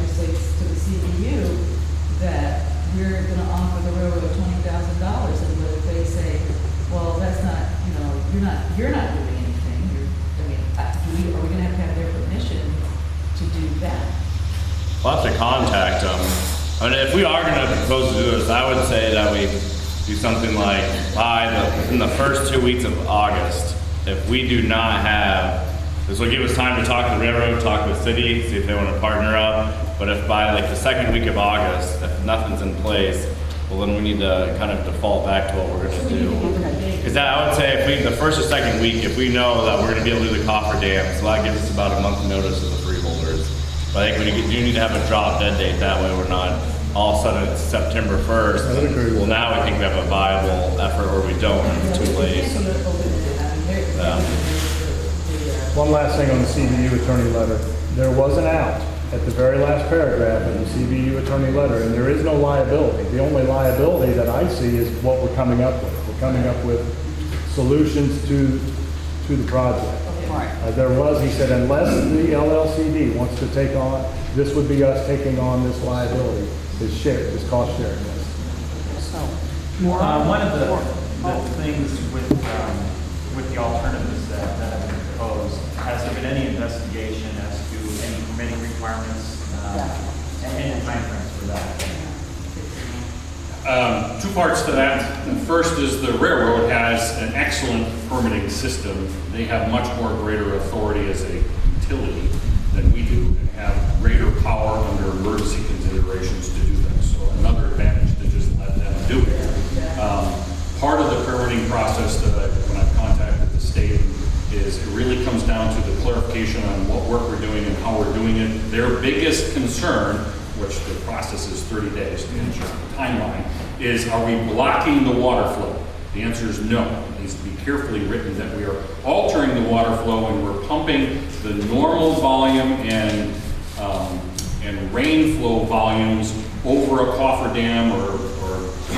say to the CBU that we're gonna offer the railroad $20,000, and what if they say, well, that's not, you're not doing anything, are we gonna have their permission to do that? We'll have to contact them. I mean, if we are gonna propose to do this, I would say that we do something like in the first 2 weeks of August. If we do not have, this will give us time to talk to the railroad, talk to the city, see if they want to partner up. But if by like the second week of August, if nothing's in place, well, then we need to kind of default back to what we're gonna do. Because I would say if the first or second week, if we know that we're gonna be able to do the coffer dam, so that gives us about a month notice to the freeholders. But I think we do need to have a drop dead date, that way we're not all of a sudden it's September 1st. I would agree with Well, now we think we have a viable effort, or we don't, and it's too late. One last thing on the CBU attorney letter. There was an out at the very last paragraph of the CBU attorney letter, and there is no liability. The only liability that I see is what we're coming up with. We're coming up with solutions to the project. Right. There was, he said, unless the LLCD wants to take on, this would be us taking on this liability, this cost sharing. So, One of the things with the alternatives that have been proposed, has there been any investigation as to any permitting requirements and any timeframes for that? Two parts to that. The first is the railroad has an excellent permitting system. They have much more greater authority as a utility than we do, and have greater power under emergency considerations to do that. So another advantage to just let them do it. Part of the permitting process that when I've contacted the state is it really comes down to the clarification on what work we're doing and how we're doing it. Their biggest concern, which the process is 30 days to ensure the timeline, is are we blocking the water flow? The answer is no. It needs to be carefully written that we are altering the water flow and we're pumping the normal volume and rain flow volumes over a coffer dam or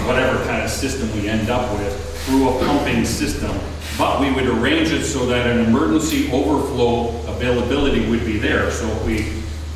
whatever kind of system we end up with through a pumping system. But we would arrange it so that an emergency overflow availability would be there. So if we,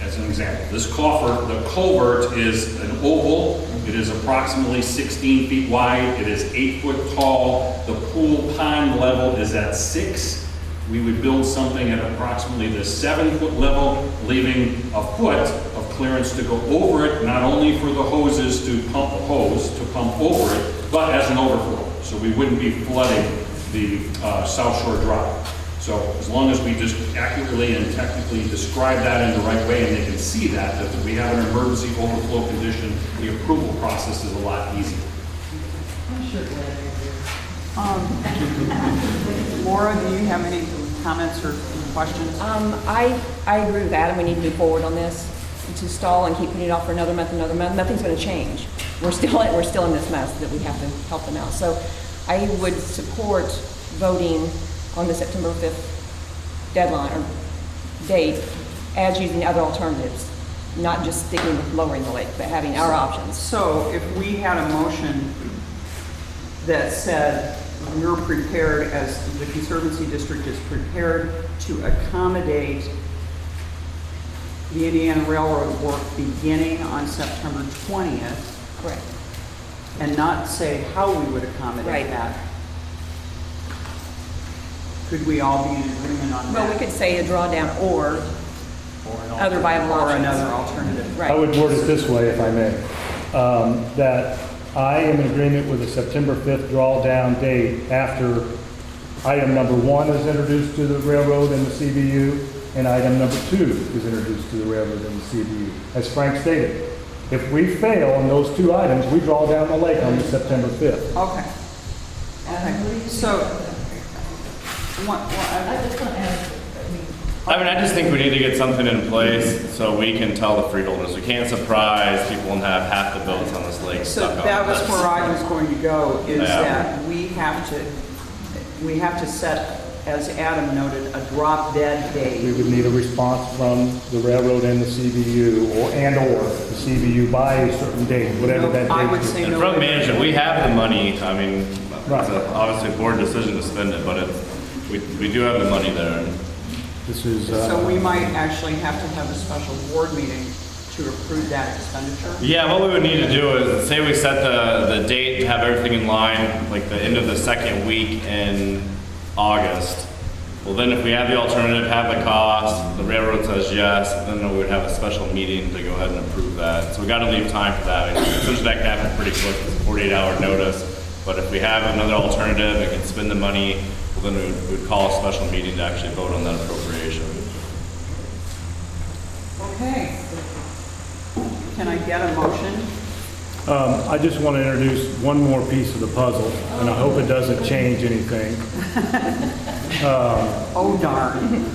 as an example, this coffer, the culvert is an oval. It is approximately 16 feet wide. It is 8 foot tall. The pool pond level is at 6. We would build something at approximately the 7 foot level, leaving a foot of clearance to go over it, not only for the hoses to pump the hose to pump over it, but as an overflow. So we wouldn't be flooding the South Shore Drive. So as long as we just accurately and technically describe that in the right way and they can see that if we have an emergency overflow condition, the approval process is a lot easier. I'm sure glad they're Laura, do you have any comments or questions? I agree with Adam. We need to move forward on this. To stall and keep putting it off for another month, nothing's going to change. We're still in this mess that we have to help them out. So I would support voting on the September 5th deadline or date as using other alternatives, not just sticking with lowering the lake, but having our options. So if we had a motion that said we're prepared, as the Conservancy District is prepared to accommodate the Indiana Railroad work beginning on September 20th, Correct. and not say how we would accommodate Right. that, could we all be in agreement on Well, that? we could say a drawdown or other viable Or options. another alternative? Right. I would word it this way, if I may, that I am in agreement with the September 5th drawdown date after item number 1 is introduced to the railroad and the CBU, and item number 2 is introduced to the railroad and the CBU. As Frank stated, if we fail on those 2 items, we draw down the lake on September 5th. Okay. Okay, so, I just want to add, I mean, I just think we need to get something in place so we can tell the freeholders. We can't surprise people and have half the boats on this lake so stuck on. that was us. where I was going to go, is Yeah. that we have to set, as Adam noted, a drop dead We date. would need a response from the railroad and the CBU, or the CBU by a certain date, whatever that date is. I would say And no. from management, we have the money. I mean, Right. it's obviously a board decision to spend it, but we do have the money there. This is, So we might actually have to have a special board meeting to approve that expenditure. Yeah, what we would need to do is, say we set the date to have everything in line, like the end of the second week in August. Well, then if we have the alternative, have the cost, the railroad says yes, then we would have a special meeting to go ahead and approve that. So we gotta leave time for that. Essentially that can happen pretty quick, it's a 48-hour notice. But if we have another alternative and can spend the money, well, then we would call a special meeting to actually vote on that appropriation. Okay. Can I get a motion? I just want to introduce one more piece of the puzzle, and I hope it doesn't change anything. Oh darn.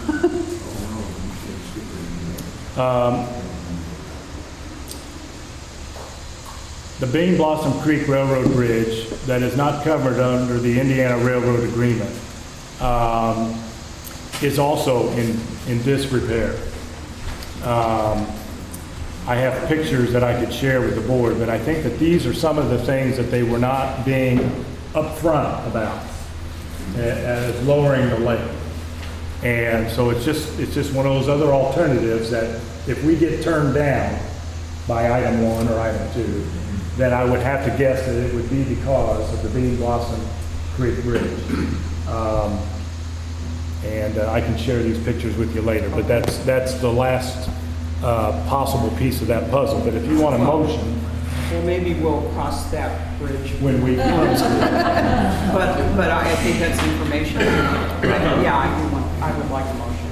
The Bean Blossom Creek Railroad Bridge that is not covered under the Indiana Railroad Agreement is also in disrepair. I have pictures that I could share with the board, but I think that these are some of the things that they were not being upfront about as lowering the lake. And so it's just one of those other alternatives that if we get turned down by item 1 or item 2, then I would have to guess that it would be because of the Bean Blossom Creek Bridge. And I can share these pictures with you later, but that's the last possible piece of that puzzle. But if you want a motion, Well, maybe we'll cross that bridge. when we come to But I think that's information. Yeah, I would like a motion.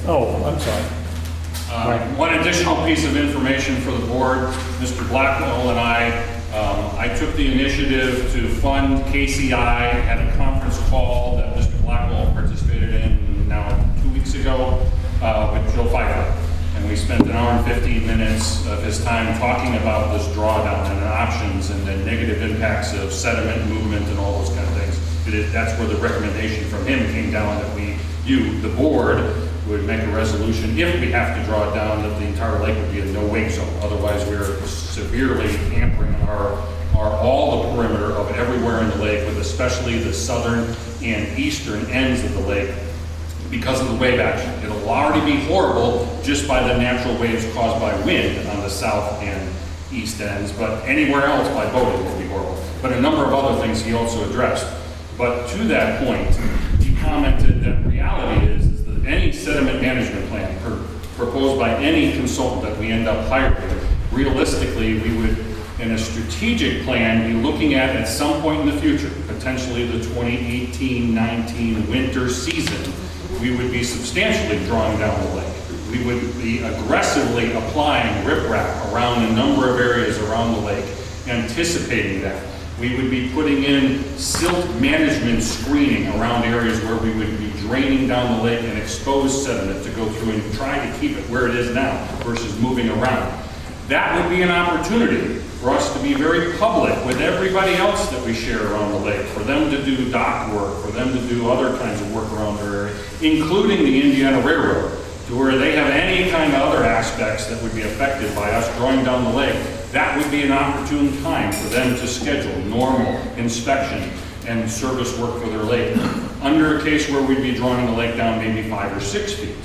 oh, I'm sorry. One additional piece of information for the board, Mr. Blackwell and I took the initiative to fund KCI at a conference call that Mr. Blackwell participated in now 2 weeks ago with Joe Pfeiffer. And we spent 1 hour and 15 minutes of his time talking about this drawdown and the options and the negative impacts of sediment movement and all those kind of things. That's where the recommendation from him came down, that you, the board, would make a resolution, if we have to draw it down, that the entire lake would be a no-wake zone. Otherwise, we're severely hampering all the perimeter of everywhere in the lake, with especially the southern and eastern ends of the lake, because of the wave action. It'll already be horrible just by the natural waves caused by wind on the south and east ends, but anywhere else by boating will be horrible. But a number of other things he also addressed. But to that point, he commented that reality is that any sediment management plan proposed by any consultant that we end up hiring, realistically, we would, in a strategic plan, be looking at some point in the future, potentially the 2018-19 winter season, we would be substantially drawing down the lake. We would be aggressively applying riprap around a number of areas around the lake, anticipating that. We would be putting in silt management screening around areas where we would be draining down the lake and expose sediment to go through and try to keep it where it is now versus moving around. That would be an opportunity for us to be very public with everybody else that we share around the lake, for them to do dock work, for them to do other kinds of work around their area, including the Indiana Railroad, to where they have any kind of other aspects that would be affected by us drawing down the lake. That would be an opportune time for them to schedule normal inspection and service work for their lake, under a case where we'd be drawing the lake down maybe 5 or 6 feet.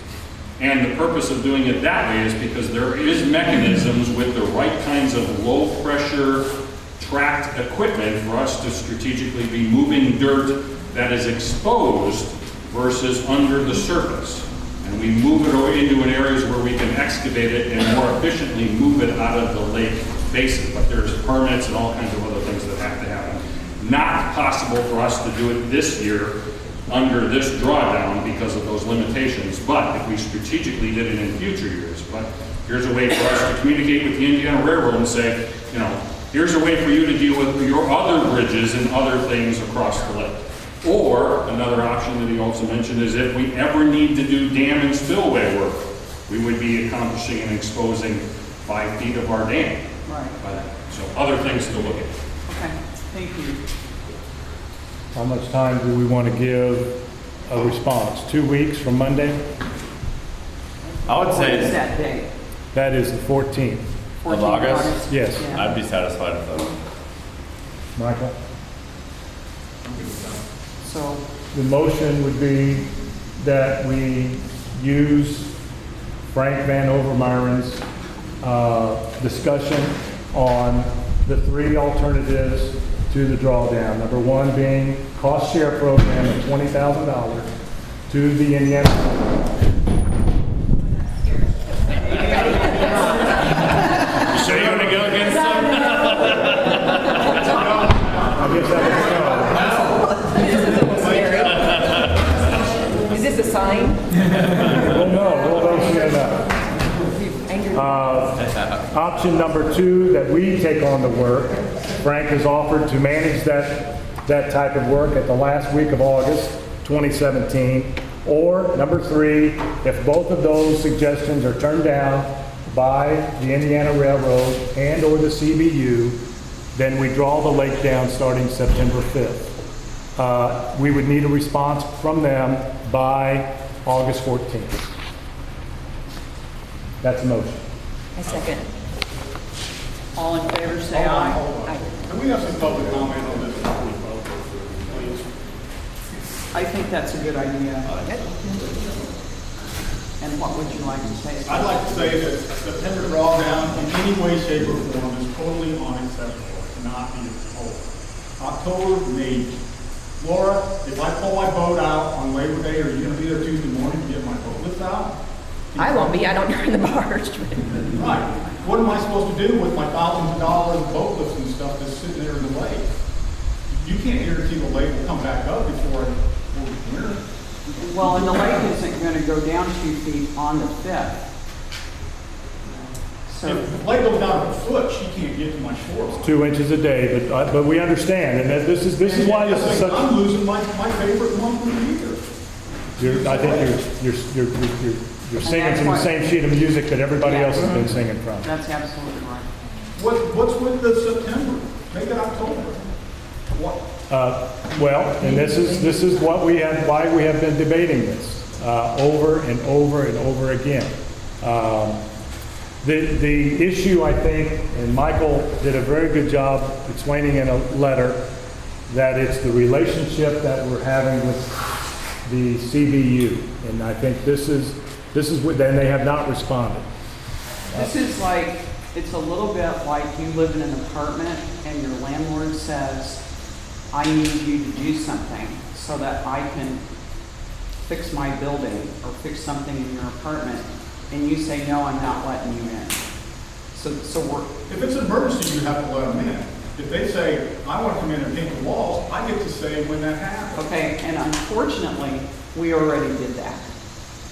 And the purpose of doing it that way is because there is mechanisms with the right kinds of low-pressure tracked equipment for us to strategically be moving dirt that is exposed versus under the surface. And we move it into an areas where we can excavate it and more efficiently move it out of the lake basin. But there's permits and all kinds of other things that have to happen. Not possible for us to do it this year under this drawdown because of those limitations, but if we strategically did it in future years. But here's a way for us to communicate with the Indiana Railroad and say, you know, here's a way for you to deal with your other bridges and other things across the lake. Or another option that he also mentioned is if we ever need to do dam and spillway work, we would be accomplishing and exposing 5 feet of our dam. Right. By that. So other things to look at. Okay, thank you. How much time do we want to give a response? 2 weeks from Monday? I would What is say that date? That is the 14th. 14th August? Yes. Yeah. I'd be satisfied with that. Michael? So, The motion would be that we use Frank Van Overmeyer's discussion on the 3 alternatives to the drawdown. Number 1 being cost share program of $20,000 to the Indiana. You sure you want to go against them? I guess that was Is this a sign? well, no, we'll don't see enough. Angry? Option number 2, that we take on the work. Frank has offered to manage that type of work at the last week of August 2017. Or number 3, if both of those suggestions are turned down by the Indiana Railroad and or the CBU, then we draw the lake down starting September 5th. We would need a response from them by August 14th. That's a motion. I second. all in favor, say aye. Aye. Can we have some public comment on this before we vote, please? I think that's a good idea. And what would you like to say? I'd like to say that September drawdown in any way, shape, or form is totally unacceptable. It cannot be told. October, maybe. Laura, if I pull my boat out on Labor Day, are you gonna be there Tuesday morning to get my boat lift out? I won't be, I don't earn the barge. Right. What am I supposed to do with my thousands of dollars of boat lifts and stuff that's sitting there in the lake? You can't guarantee the lake will come back up before winter. Well, and the lake isn't going to go down 2 feet on the 5th. So, If the lake goes down a foot, she can't get to my shore. 2 inches a day, but we understand, and that this is why this is such. I'm losing my favorite month of the year. I think you're singing from the same sheet of music that everybody else has been singing from. that's absolutely right. What's with the September? Make it October. What? Well, and this is why we have been debating this over and over and over again. The issue, I think, and Michael did a very good job explaining in a letter, that it's the relationship that we're having with the CBU, and I think this is what, then they have not responded. This is like, it's a little bit like you live in an apartment and your landlord says, I need you to do something so that I can fix my building or fix something in your apartment. And you say, no, I'm not letting you in. So we're, If it's an emergency, you have to let them in. If they say, I want to come in and paint the walls, I get to say when that happens. okay, and unfortunately, we already did that.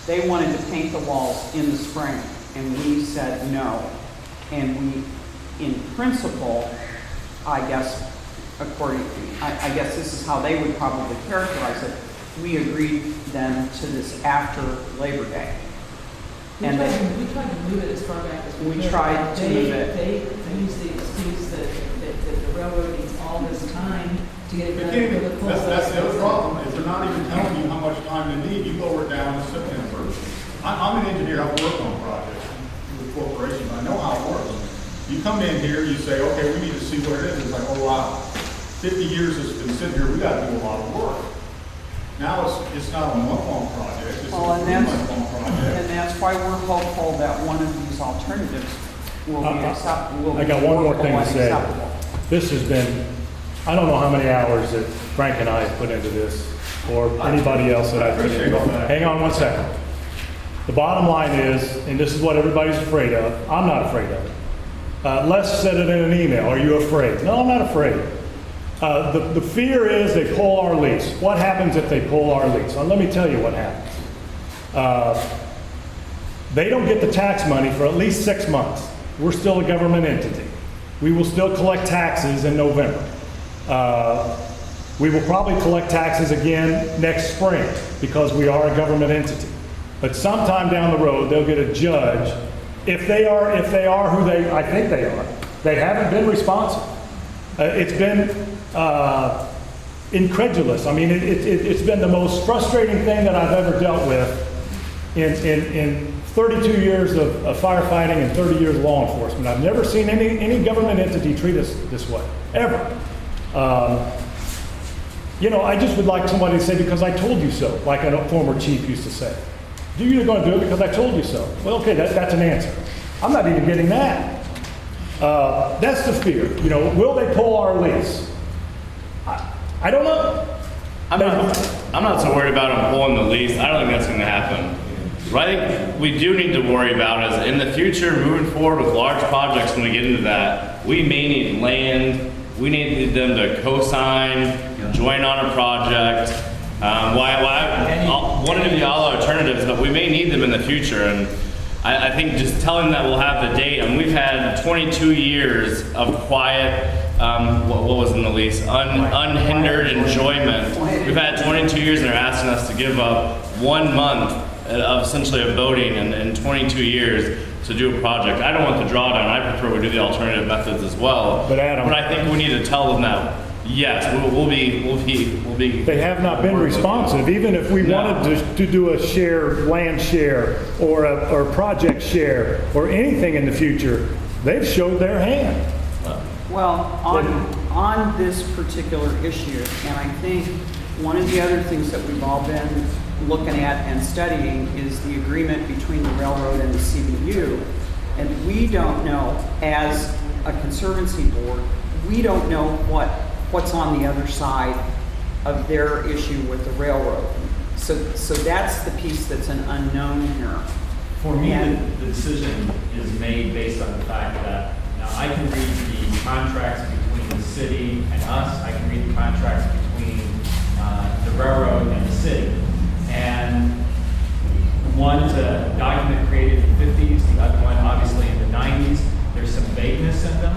They wanted to paint the walls in the spring and we said no. And we, in principle, I guess, I guess this is how they would probably characterize it. We agreed then to this after Labor Day. We And tried to move it as far back as we could. We tried to move it. They used the excuse that the railroad needs all this time to get it They done. can't for even, the full that's the other size. problem, is they're not even telling you how much time they need. You lower it down to September. I'm an engineer, I've worked on projects with corporations, I know how it works. You come in here, you say, okay, we need to see what it is. It's like, oh wow, 50 years it's been sitting here, we gotta do a lot of work. Now it's not a month-long project, it's a Well, and that's- 3-month-long project. And that's why we're hopeful that one of these alternatives will be acceptable. I got one more thing to say. This has been, I don't know how many hours that Frank and I have put into this, or anybody else that I've put appreciate into all that. Hang on one second. The bottom line is, and this is what everybody's afraid of, I'm not afraid of it. Les said it in an email, are you afraid? No, I'm not afraid. The fear is they pull our lease. What happens if they pull our lease? Well, let me tell you what happens. They don't get the tax money for at least 6 months. We're still a government entity. We will still collect taxes in November. We will probably collect taxes again next spring because we are a government entity. But sometime down the road, they'll get a judge. If they are who I think they are, they haven't been responsive. It's been incredulous. I mean, it's been the most frustrating thing that I've ever dealt with in 32 years of firefighting and 30 years of law enforcement. I've never seen any government entity treat us this way, ever. You know, I just would like somebody to say, because I told you so, like a former chief used to say. You're going to do it because I told you so. Well, okay, that's an answer. I'm not even getting that. That's the fear. You know, will they pull our lease? I don't know. I'm not so worried about them pulling the lease. I don't think that's going to happen. What I think we do need to worry about is in the future, moving forward with large projects, when we get into that, we may need land. We need them to co-sign, join on a project. One of the all alternatives, but we may need them in the future. And I think just telling that we'll have the date, and we've had 22 years of quiet, what was in the lease? Unhindered enjoyment. We've had 22 years and they're asking us to give up 1 month of essentially of voting in 22 years to do a project. I don't want the drawdown. I prefer we do the alternative methods as well. But Adam, I think we need to tell them that, yes, we'll be. they have not been responsive. Even if we wanted to do a land share, or a project share, or anything in the future, they've showed their hand. Well, on this particular issue, and I think one of the other things that we've all been looking at and studying is the agreement between the railroad and the CBU. And we don't know, as a conservancy board, we don't know what's on the other side of their issue with the railroad. So that's the piece that's an unknown here. For me, And- the decision is made based on the fact that, now I can read the contracts between the city and us, I can read the contracts between the railroad and the city. And one's a document created in the 50s, the other one obviously in the 90s. There's some vagueness in them,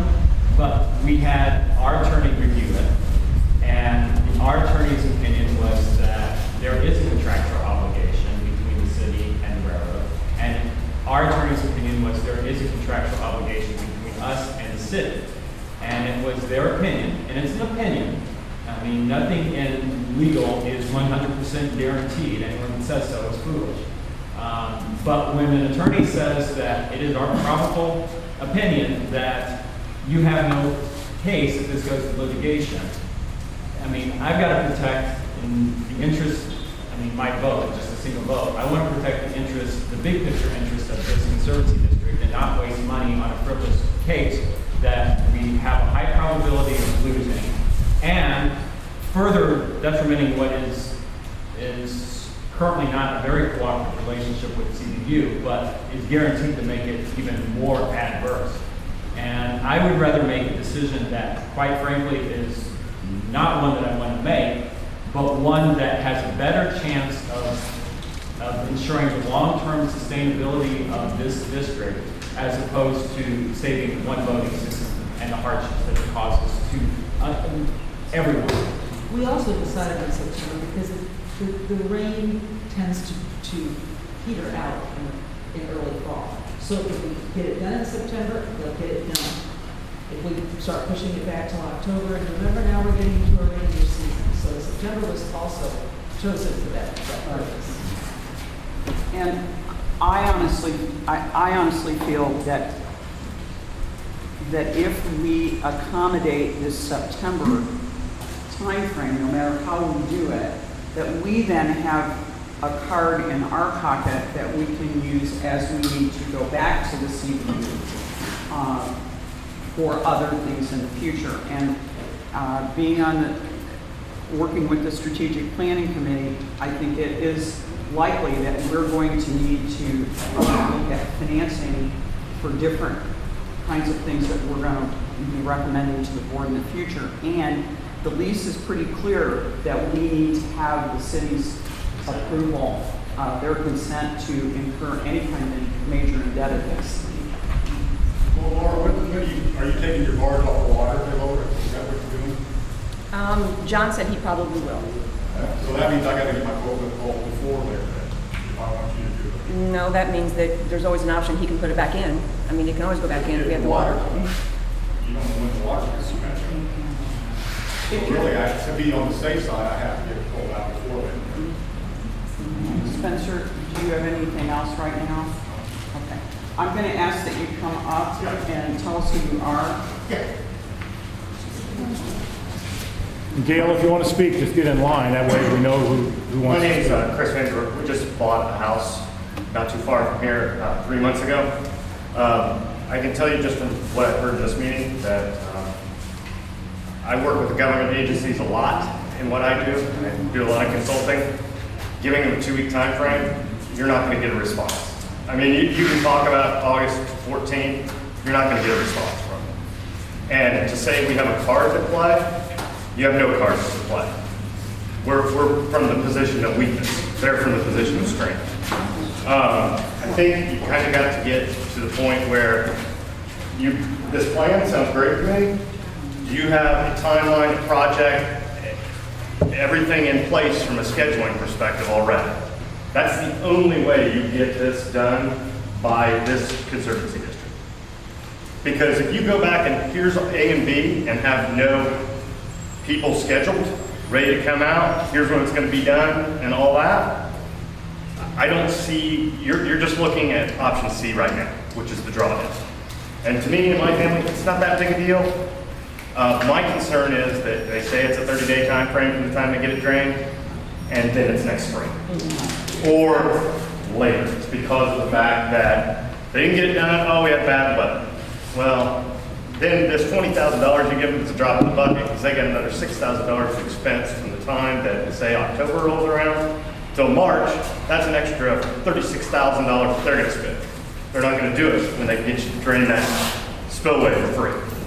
but we had our attorney review it, and our attorney's opinion was that there is a contractual obligation between the city and the railroad, and our attorney's opinion was there is a contractual obligation between us and the city. And it was their opinion, and it's an opinion. I mean, nothing in legal is 100% guaranteed. Anyone that says so is foolish. But when an attorney says that it is our probable opinion that you have no case if this goes to litigation, I mean, I've got to protect the interest, my vote, just a single vote. I want to protect the interest, the big picture interest of this conservancy district and not waste money on a frivolous case that we have a high probability of losing, and further detrimenting what is currently not a very cooperative relationship with CBU, but is guaranteed to make it even more adverse. And I would rather make a decision that, quite frankly, is not one that I want to make, but one that has a better chance of ensuring the long-term sustainability of this district, as opposed to saving one voting system and the hardships that it causes to everyone. We also decided in September, because the rain tends to peter out in early fall. So if we get it done in September, they'll get it done. If we start pushing it back till October and November, now we're getting into a rainy season. So September was also chosen for that purpose. And I honestly feel that if we accommodate this September timeframe, no matter how we do it, that we then have a card in our pocket that we can use as we need to go back to the CBU for other things in the future. And working with the Strategic Planning Committee, I think it is likely that we're going to need to look at financing for different kinds of things that we're going to be recommending to the board in the future. And the lease is pretty clear that we need to have the city's approval, their consent to incur any kind of major indebtedness. Well, Laura, are you taking your barge off the water to lower it? Is that what you're doing? John said he probably will. So that means I gotta get my quote before there, then, if I want you to do it. No, that means that there's always an option, he can put it back in. I mean, it can always go back in if we have the water. You don't know when the water is mentioned. So really, to be on the safe side, I have to get it pulled out before then. Spencer, do you have anything else right now? Okay. I'm going to ask that you come up and tell us who you are. Gail, if you want to speak, just get in line. That way we know who My wants to name's speak. Chris Vancouver. We just bought a house not too far from here 3 months ago. I can tell you just from what I've heard in this meeting that I work with the government agencies a lot in what I do. I do a lot of consulting. Giving them a 2-week time frame, you're not going to get a response. I mean, you can talk about August 14th, you're not going to get a response from them. And to say we have a card to play, you have no cards to play. We're from the position of weakness. They're from the position of strength. I think you kind of got to get to the point where this plan sounds great to me. You have a timeline, a project, everything in place from a scheduling perspective already. That's the only way you get this done by this conservancy district. Because if you go back and here's A and B and have no people scheduled, ready to come out, here's when it's going to be done and all that, I don't see, you're just looking at option C right now, which is the drawdown. And to me and my family, it's not that big a deal. My concern is that they say it's a 30-day time frame from the time they get it drained, and then it's next spring. Or later. It's because of the fact that they didn't get it done, oh, we had bad weather. Well, then this $20,000 you give them is a drop in the bucket, because they get another $6,000 of expense from the time that, say, October rolls around till March. That's an extra $36,000 they're going to spend. They're not going to do it when they get you to drain that spillway for free.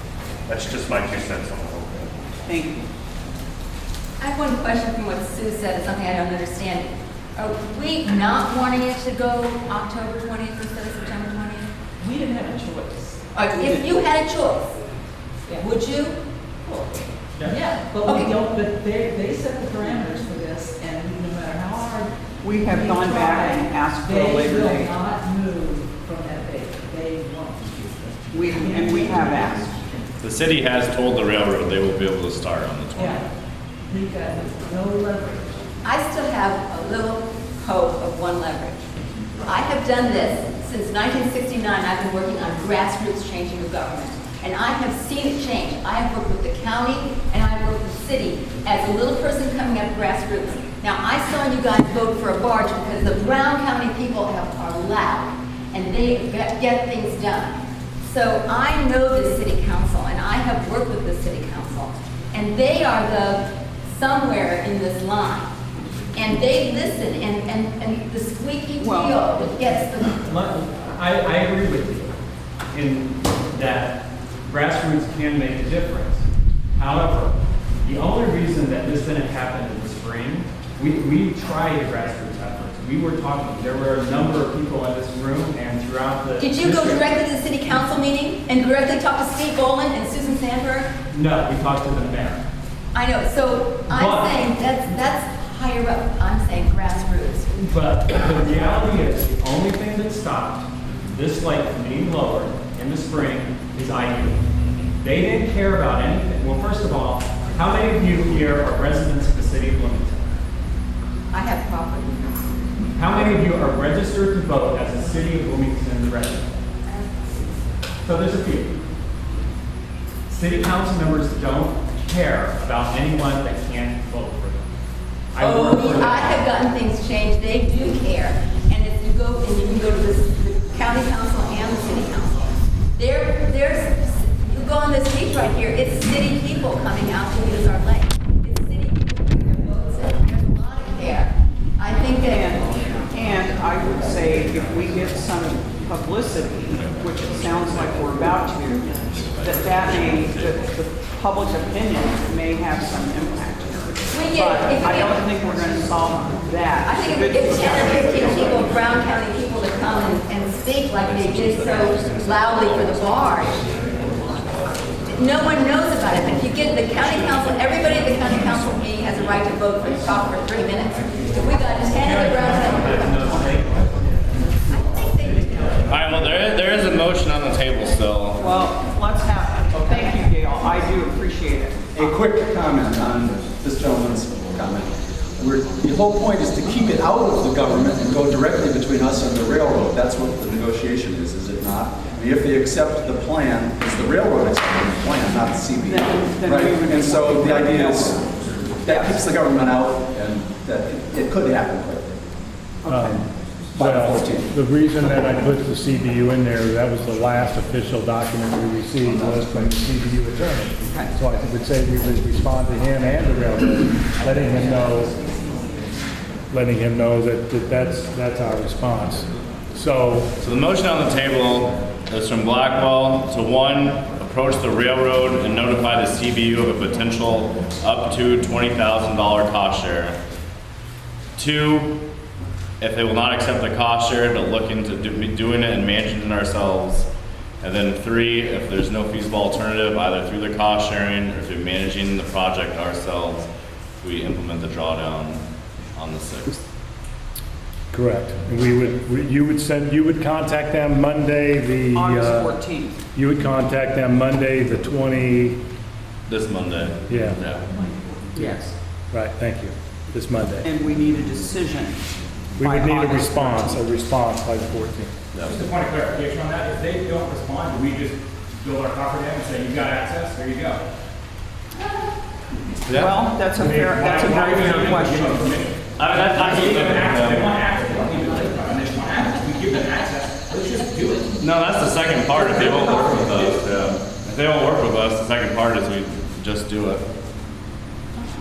That's just my 2 cents on the whole thing. Thank you. I have one question from what Sue said, it's something I don't understand. Are we not wanting it to go October 20th instead of September 20th? We didn't have a choice. If you had a choice, Yeah. would you? Yeah, but Okay. we don't, but they set the parameters for this, and no matter how hard. We have we gone back try, and asked for a later They date. will not move from that date. They won't. We have asked. The city has told the railroad they will be able to start on the 20th. Yeah. We've got no leverage. I still have a little hope of one leverage. I have done this since 1969. I've been working on grassroots changing of government. And I have seen it change. I have worked with the county and I have worked with the city as a little person coming up grassroots. Now, I saw you guys vote for a barge because the Brown County people are loud and they get things done. So I know the city council and I have worked with the city council. And they are the somewhere in this line. And they listen and the squeaky wheel that gets the... I agree with you in that grassroots can make a difference. However, the only reason that this didn't happen in the spring, we tried the grassroots efforts. We were talking, there were a number of people in this room and throughout the Did you go district. directly to the city council meeting and directly talk to Steve Boland and Susan Sandberg? No, we talked to the mayor. I know, so But- I'm saying that's higher up, I'm saying grassroots. But the reality is, the only thing that stopped this lake from being lowered in the spring is IU. They didn't care about anything. Well, first of all, how many of you here are residents of the city of Bloomington? I have property. How many of you are registered to vote as a city of Bloomington resident? So there's a few. City council members don't care about anyone that can't vote for them. I work for them. I have gotten things changed, they do care. And if you go, and you can go to the county council and the city council. You go on this beach right here, it's city people coming out to use our lake. It's city people putting their boats in, there's a lot of care. I think that, And I would say if we get some publicity, which it sounds like we're about to, that the public opinion may have some impact here. But I don't think we're going to solve that. I think if we get 10 or 15 people, Brown County people to come and speak like they did so loudly for the barge, no one knows about it. But if you get the county council, everybody at the county council meeting has a right to vote for the talk for 3 minutes. If we got 10 of the Brown County. All right, well, there is a motion on the table still. Well, let's have, thank you, Gail, I do appreciate it. A quick comment on this gentleman's comment. The whole point is to keep it out of the government and go directly between us and the railroad. That's what the negotiation is it not? I mean, if they accept the plan, it's the railroad accepting the plan, not the CB. Then Right? we would- And so the idea is that keeps the government out, and that it could happen quickly. By the 14th. The reason that I put the CBU in there, that was the last official document we received was from the CBU attorney. So I would say we would respond to him and the railroad, letting him know that that's our response. So So the motion on the table is from Blackwell to 1, approach the railroad and notify the CBU of a potential up to $20,000 cost share. 2, if they will not accept the cost share, to look into doing it and managing it ourselves. And then 3, if there's no feasible alternative, either through the cost sharing or through managing the project ourselves, we implement the drawdown on the 6th. correct. And you would contact them Monday, August 14th. you would contact them Monday, the 20, This Monday. Yeah. Yes. right, thank you, this Monday. And we need a decision. We by would need a August response by the 14th. Just a point of clarification on that, if they don't respond, do we just build our coffer dam and say, you've got access, there you go? Well, that's a very fair question. I They want access, they want access, they don't need to live and they just want access, we give them access, let's just do it. No, that's the second part. If they won't work with us, yeah. If they won't work with us, the second part is we just do it.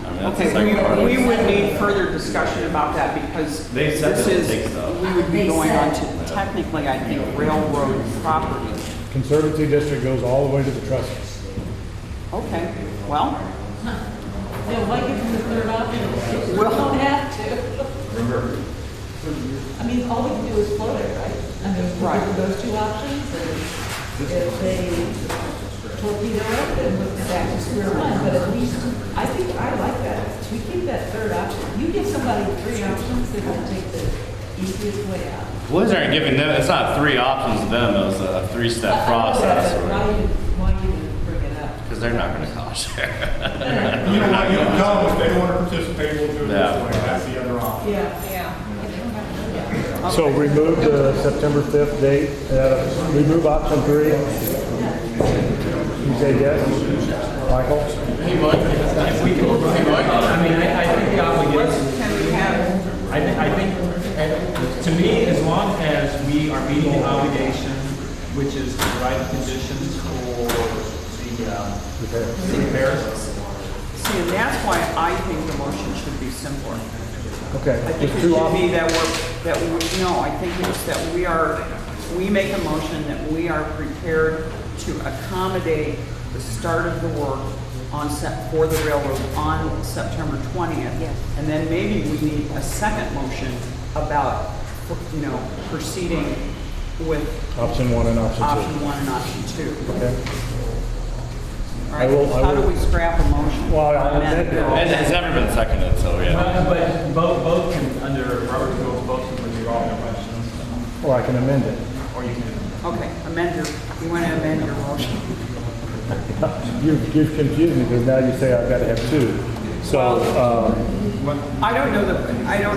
I mean, that's the second part. Okay, we would need further discussion about that because They said this they'll is, take stuff. we would be going on to technically, I think, railroad property. Conservancy district goes all the way to the trustees. Okay, well, Yeah, why give them the third option? We don't have to. I mean, all we can do is float it, right? I mean, we Right. give them those 2 options, and if they torpedo it, then we're back to square one. But at least, I think, I like that. We keep that third option. You give somebody 3 options, they're gonna take the easiest way out. Blizzard aren't giving them, it's not 3 options to them, it was a 3-step process. Why you bring it up? Because they're not gonna cost share. You know what, you don't know if they don't want to participate, we'll do it Yeah. this way, that's the other option. Yeah. So remove the September 5th date, remove option 3. You say yes? Michael? If we can, I mean, I think the obligation, can we have, I think, to me, as long as we are meeting the obligation, which is to provide the conditions for the repairs. see, and that's why I think the motion should be simpler. Okay, I think just it 2 should be options. no, I think it's that we make a motion that we are prepared to accommodate the start of the work for the railroad on September 20th. Yes. And then maybe we need a second motion about, proceeding with Option 1 and option 2. option 1 and option 2. Okay. All right, how do we scrap a motion? Well, I'll Amend amend it. it. It's never been seconded, so yeah. But can amend it. Or you can, Okay, you want to amend your motion? You've confused me because now you say I've got to have two. So, I don't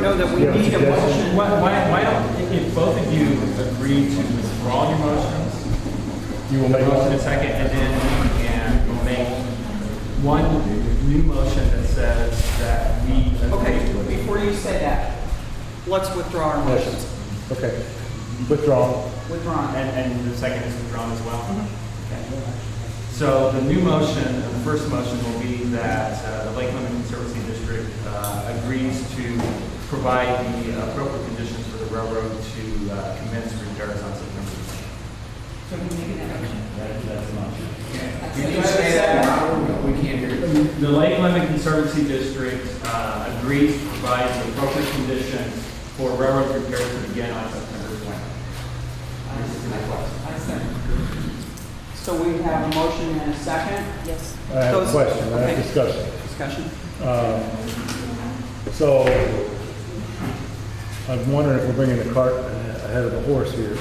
know that we You have a need a suggestion? motion. why don't, if both of you agree to withdraw your motions, you will make motion one? a second, and then we can make one new motion that says that we Okay, agree. before you say that, let's withdraw our motions. Okay. Withdraw. Withdrawn. And the second is withdrawn as well? Okay. So the new motion, the first motion will be that the Lake Lemon Conservancy District agrees to provide the appropriate conditions for the railroad to commence repairs on September 20th. So we make an action. That's the motion. Can you say that? We can't hear you. The Lake Lemon Conservancy District agrees to provide the appropriate conditions for railroad repairs to begin on September 20th. I second. So we have a motion and a second. Yes. I have a Those- question, I have okay. discussion. Discussion. So, I'm wondering if we're bringing the cart ahead of the horse here.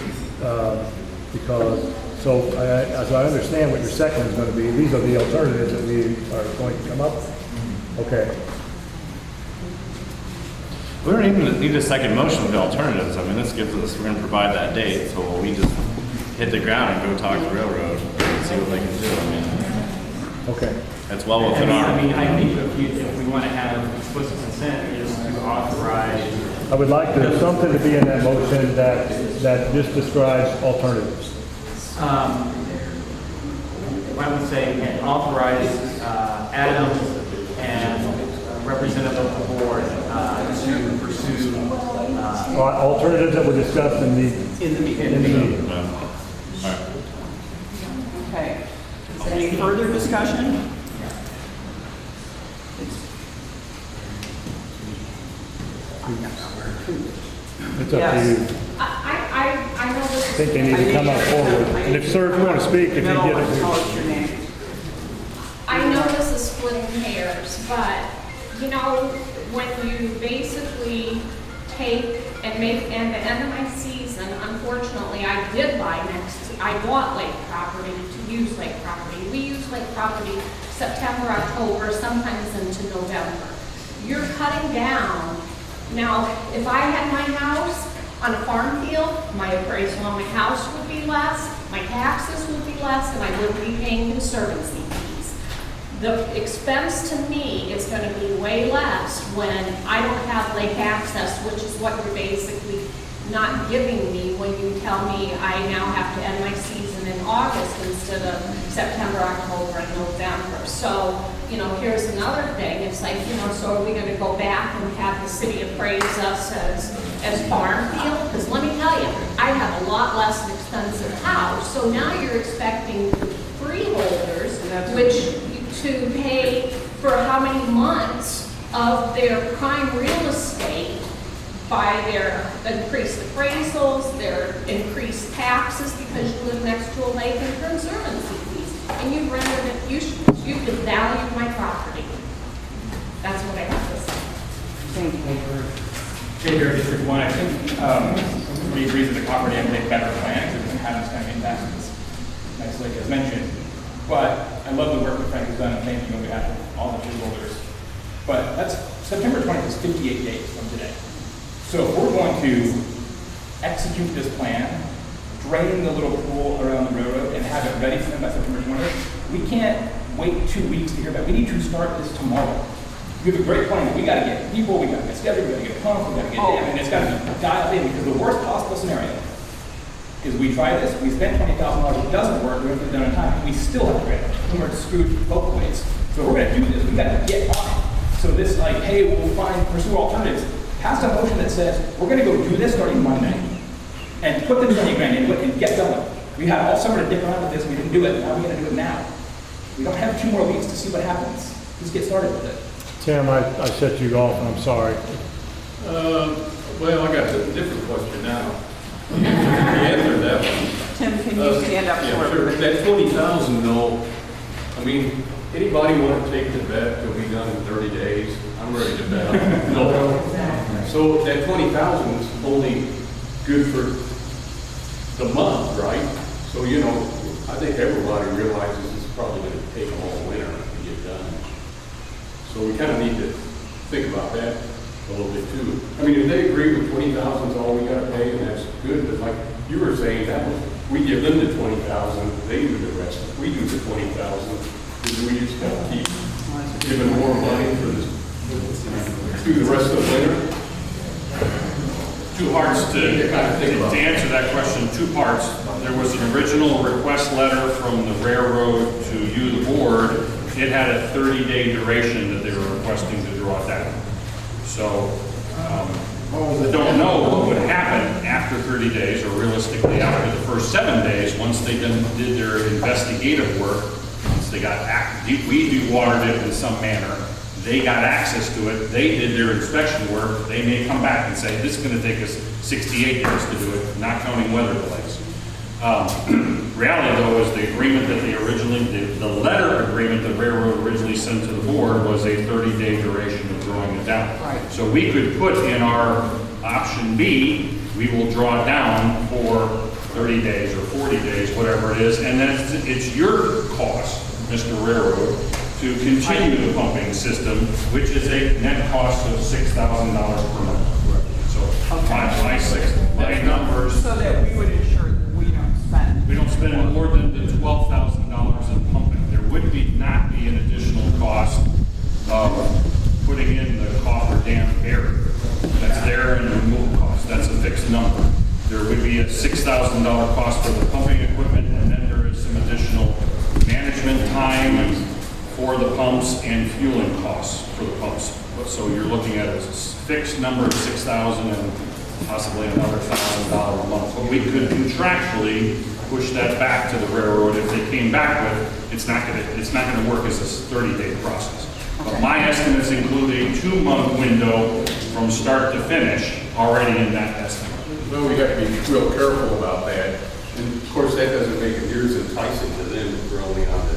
Because, as I understand what your second is going to be, these are the alternatives that we are going to come up with. Okay. We don't even need a second motion with the alternatives. I mean, this gives us, we're gonna provide that date, so we just hit the ground and go talk to railroad and see what they can do. I mean, Okay. it's well within I our. mean, I think if we want to have explicit consent, is to authorize. I would like there's something to be in that motion that just describes alternatives. I would say, and authorize Adam and representative of the board to pursue. Alternatives that were discussed in the In the in the meeting. meeting. All right. Okay. Any further discussion? It's up to you. I know I this think they need to come up forward. And if sir, if you want to speak, if you Mel, get tell it. us your name. I know this is splitting hairs, but, you know, when you basically take and make, and the end of my season, unfortunately, I bought lake property to use lake property. We use lake property September, October, sometimes into November. You're cutting down. Now, if I had my house on a farm field, my appraisal on my house would be less, my taxes would be less, and I wouldn't be paying conservancy fees. The expense to me is going to be way less when I don't have lake access, which is what you're basically not giving me when you tell me I now have to end my season in August instead of September, October, and November. So, you know, here's another thing. It's like, you know, so are we going to go back and have the city appraise us as farm field? Because let me tell you, I have a lot less expensive house. So now you're expecting freeholders, which to pay for how many months of their prime real estate by their increased appraisals, their increased taxes because you live next to a lake and conservancy fees. And you rendered it, you devalued my property. That's what I have to say. Thank you. Jay Bear, District 1, I think everybody agrees that the property and make better plans. It doesn't have this kind of impact on this nice lake as mentioned. But I love the work that Frank has done, and thank you on behalf of all the freeholders. But that's September 20th is 58 days from today. So if we're going to execute this plan, drain the little pool around the railroad, and have it ready for them by September 20th, we can't wait 2 weeks to hear back. We need to start this tomorrow. You have a great plan. We got to get people, we got to get scheduled, we got to get pumped, we got to get them, and it's got to be dialed in because the worst possible scenario is we try this, we spend $20,000, it doesn't work, we don't get it done in time, we still have to grant it, and we're screwed both ways. So if we're going to do this, we got to get on it. So this like, hey, we'll pursue alternatives. Pass a motion that says we're going to go do this starting Monday, and put the $20 grand into it and get going. We had all summer to dip around with this, we didn't do it. Now we're going to do it now. We don't have 2 more weeks to see what happens. Let's get started with it. Tim, I set you off, and I'm sorry. Well, I got a different question now. You answered that one. Tim, can you stand up Yeah, for sure. everybody? That 20,000, though, I mean, anybody want to take the bet to be done in 30 days? I'm ready to bet. No. So that 20,000 is only good for the month, right? So, you know, I think everybody realizes it's probably gonna take them all winter to get done. So we kind of need to think about that a little bit too. I mean, if they agree with 20,000 is all we gotta pay, and that's good, but like you were saying, that was, we give them the 20,000, they do the rest. We do the 20,000, because we just gotta keep giving more money for this, through the rest of the winter. Two parts to answer that question, two parts. There was an original request letter from the railroad to you, the board. It had a 30-day duration that they were requesting to draw down. So, I don't know what would happen after 30 days, or realistically after the first 7 days, once they did their investigative work, once they got, we dewatered it in some manner, they got access to it, they did their inspection work, they may come back and say, this is gonna take us 68 days to do it, not counting weather delays. Reality though is the agreement that they originally did, the letter agreement the railroad originally sent to the board was a 30-day duration of drawing it down. Right. So we could put in our option B, we will draw down for 30 days or 40 days, whatever it is, and then it's your cost, Mr. Railroad, to continue the pumping system, which is a net cost of $6,000 per month. So my numbers. So that we would ensure that we don't spend. We don't spend more than the $12,000 in pumping. There would not be an additional cost of putting in the coffer dam barrier. That's there and the removal cost. That's a fixed number. There would be a $6,000 cost for the pumping equipment, and then there is some additional management time for the pumps and fueling costs for the pumps. So you're looking at a fixed number of $6,000 and possibly another $1,000 a month. But we could contractually push that back to the railroad if they came back with, it's not gonna work as a 30-day process. But my estimates include a 2-month window from start to finish already in that estimate. Well, we have to be real careful about that. And of course, that doesn't make it near as enticing to them if we're only on the,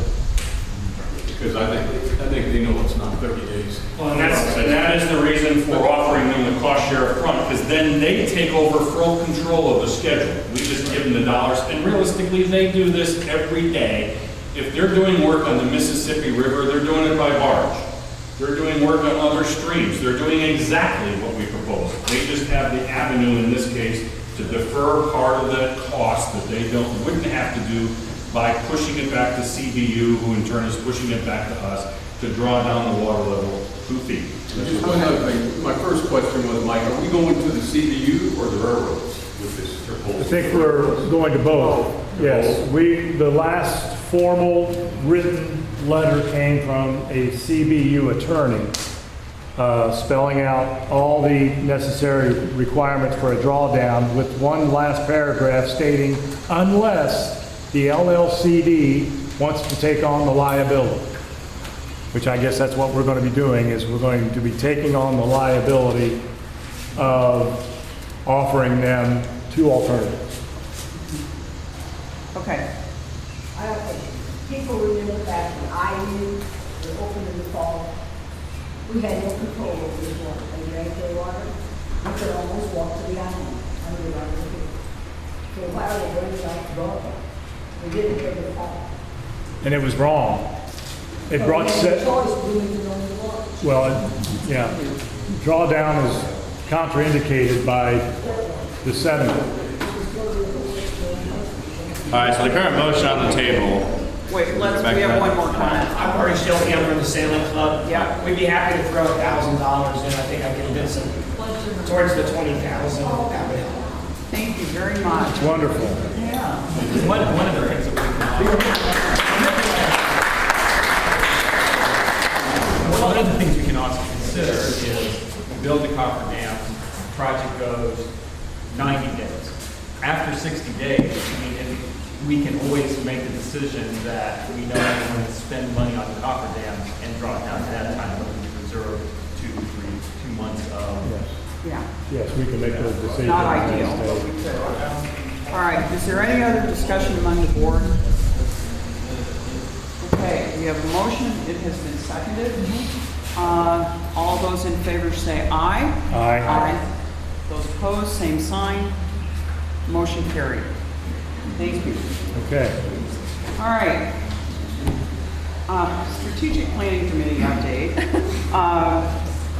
because I think they know it's not 30 days. Well, and that is the reason for offering them the cost share up front, because then they take over full control of the schedule. We just give them the dollars, and realistically, they do this every day. If they're doing work on the Mississippi River, they're doing it by barge. They're doing work on other streams. They're doing exactly what we propose. They just have the avenue in this case to defer part of that cost that they wouldn't have to do by pushing it back to CBU, who in turn is pushing it back to us to draw down the water level 2 feet. Just one other thing. My first question was, Mike, are we going to the CBU or the railroads with this proposal? I think we're going to both. Yes, the last formal written letter came from a CBU attorney spelling out all the necessary requirements for a drawdown, with one last paragraph stating, unless the LLCD wants to take on the liability, which I guess that's what we're going to be doing, is we're going to be taking on the liability of offering them 2 alternatives. Okay. I don't think people remember back when IU was open in the fall, we had no control over this water. And you drank the water, you could almost walk to the island under the water. So why are they running like the water? We didn't hear the fall. And it was wrong. It brought well, yeah, drawdown is contraindicated by the sediment. All right, so the current motion on the table. Wait, we have one more comment. I'm Marty Schilke, I'm from the Sailing Club. Yeah. We'd be happy to throw $1,000 in. I think I can get some towards the 20,000. That would help. Thank you very much. It's wonderful. Yeah. One of the things that we one of the things we can also consider is we build the coffer dam, the project goes 90 days. After 60 days, I mean, we can always make the decision that we know we want to spend money on the coffer dam and draw it down at that time, but we reserve 2 months of. Yes. Yeah. Yes, we can make those decisions. Not ideal, but we could. All right, is there any other discussion among the board? Okay, we have a motion, it has been seconded. All those in favor say aye. Aye. Those opposed, same sign. Motion carried. Thank you. Okay. All right. Strategic Planning Committee update.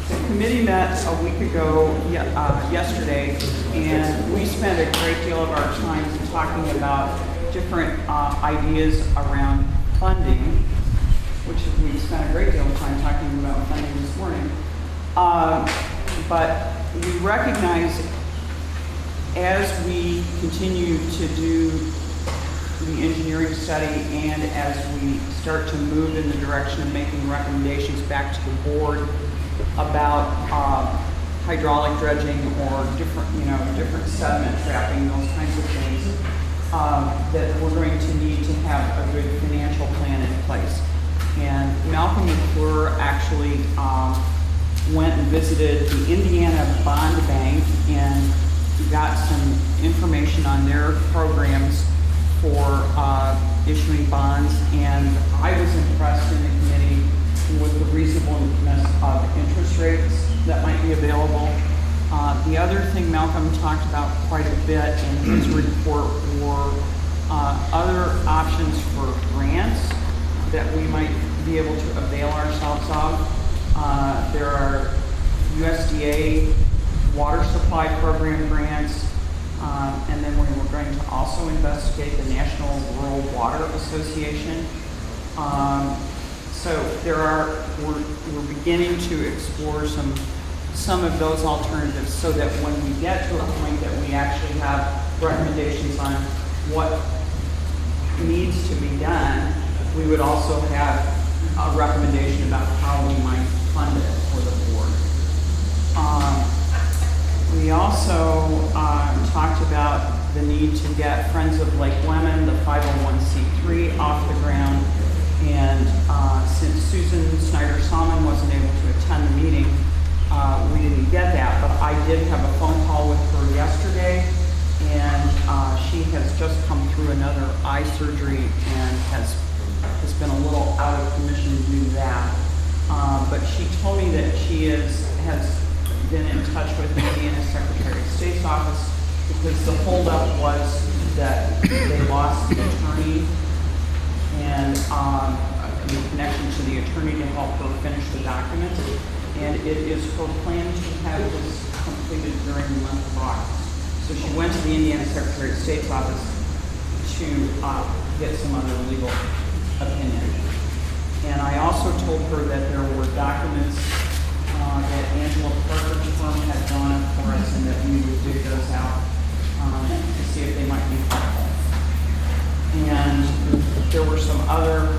The committee met a week ago yesterday, and we spent a great deal of our time talking about different ideas around funding, which we spent a great deal of time talking about funding this morning. But we recognize as we continue to do the engineering study and as we start to move in the direction of making recommendations back to the board about hydraulic dredging or different sediment trapping, those kinds of things, that we're going to need to have a good financial plan in place. And Malcolm McClure actually went and visited the Indiana Bond Bank and got some information on their programs for issuing bonds, and I was impressed in the committee with the reasonableness of interest rates that might be available. The other thing Malcolm talked about quite a bit in his report were other options for grants that we might be able to avail ourselves of. There are USDA water supply program grants, and then we were going to also investigate the National Rural Water Association. So we're beginning to explore some of those alternatives so that when we get to a point that we actually have recommendations on what needs to be done, we would also have a recommendation about how we might fund it for the board. We also talked about the need to get Friends of Lake Lemon, the 501c3, off the ground. And since Susan Snyder-Salmon wasn't able to attend the meeting, we didn't get that. But I did have a phone call with her yesterday, and she has just come through another eye surgery and has been a little out of commission to do that. But she told me that she has been in touch with the Indiana Secretary of State's office because the holdup was that they lost the attorney and in connection to the attorney to help her finish the document. And it is her plan to have this completed during the month of August. So she went to the Indiana Secretary of State's office to get some other legal opinion. And I also told her that there were documents that Angela Parker's firm had drawn up for us and that we would dig those out to see if they might be helpful. And there were some other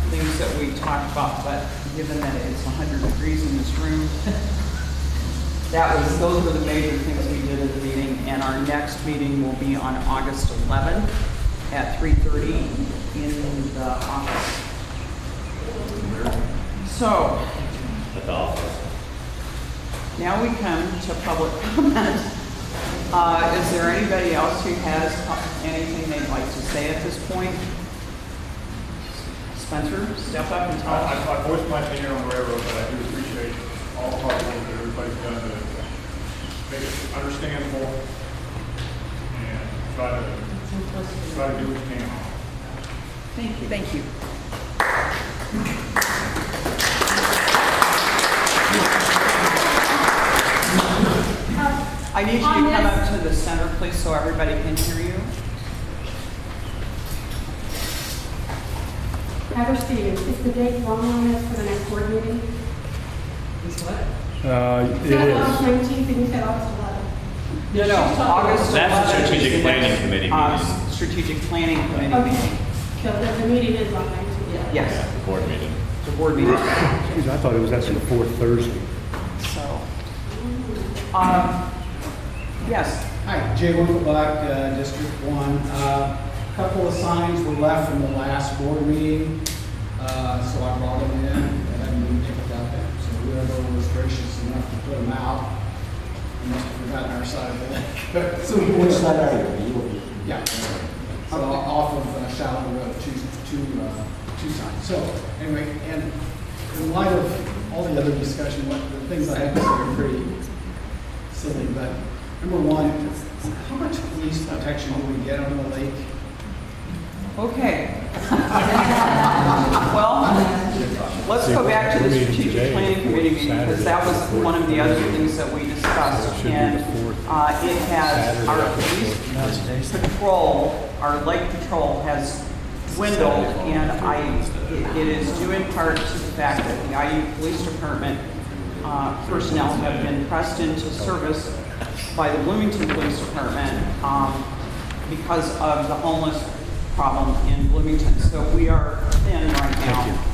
things that we talked about, but given that it's 100 degrees in this room, those were the major things we did in the meeting. And our next meeting will be on August 11th at 3:30 in the office. So, at the office. Now we come to public comment. Is there anybody else who has anything they'd like to say at this point? Spencer, step up and talk. I voiced my opinion on the railroad, but I do appreciate all the hard work that everybody's done to make it understandable and try to do what you can. Thank you. Thank you. I need you to come up to the center, please, so everybody can hear you. Heather Stevens, is the date wrong on this for the next board meeting? Is what? It You said is. August 19th and you said August 11th. No, August 11th. That's the strategic is the planning next, committee meeting. Strategic planning committee Okay. meeting. So the meeting is on 19th? Yes. Yeah, the board meeting. The board meeting. Geez, I thought it was actually the fourth Thursday. So, yes. Hi, Jay Winkelbach, District 1. A couple of signs were left from the last board meeting, so I brought them in. I hadn't even picked up them. So whoever was gracious enough to put them out, must have forgotten our side of the lake. So which side are you? Yeah. So off of Shallow Road, two signs. So anyway, and in light of all the other discussion, the things I have to say are pretty silly, but number one, how much police protection do we get on the lake? Okay. Well, let's go back to the strategic planning committee meeting, because that was one of the other things that we discussed. And it has, our police patrol, our lake patrol has dwindled, and it is due in part to the fact that the IU Police Department personnel have been pressed into service by the Bloomington Police Department because of the homeless problem in Bloomington. So we are thin right now.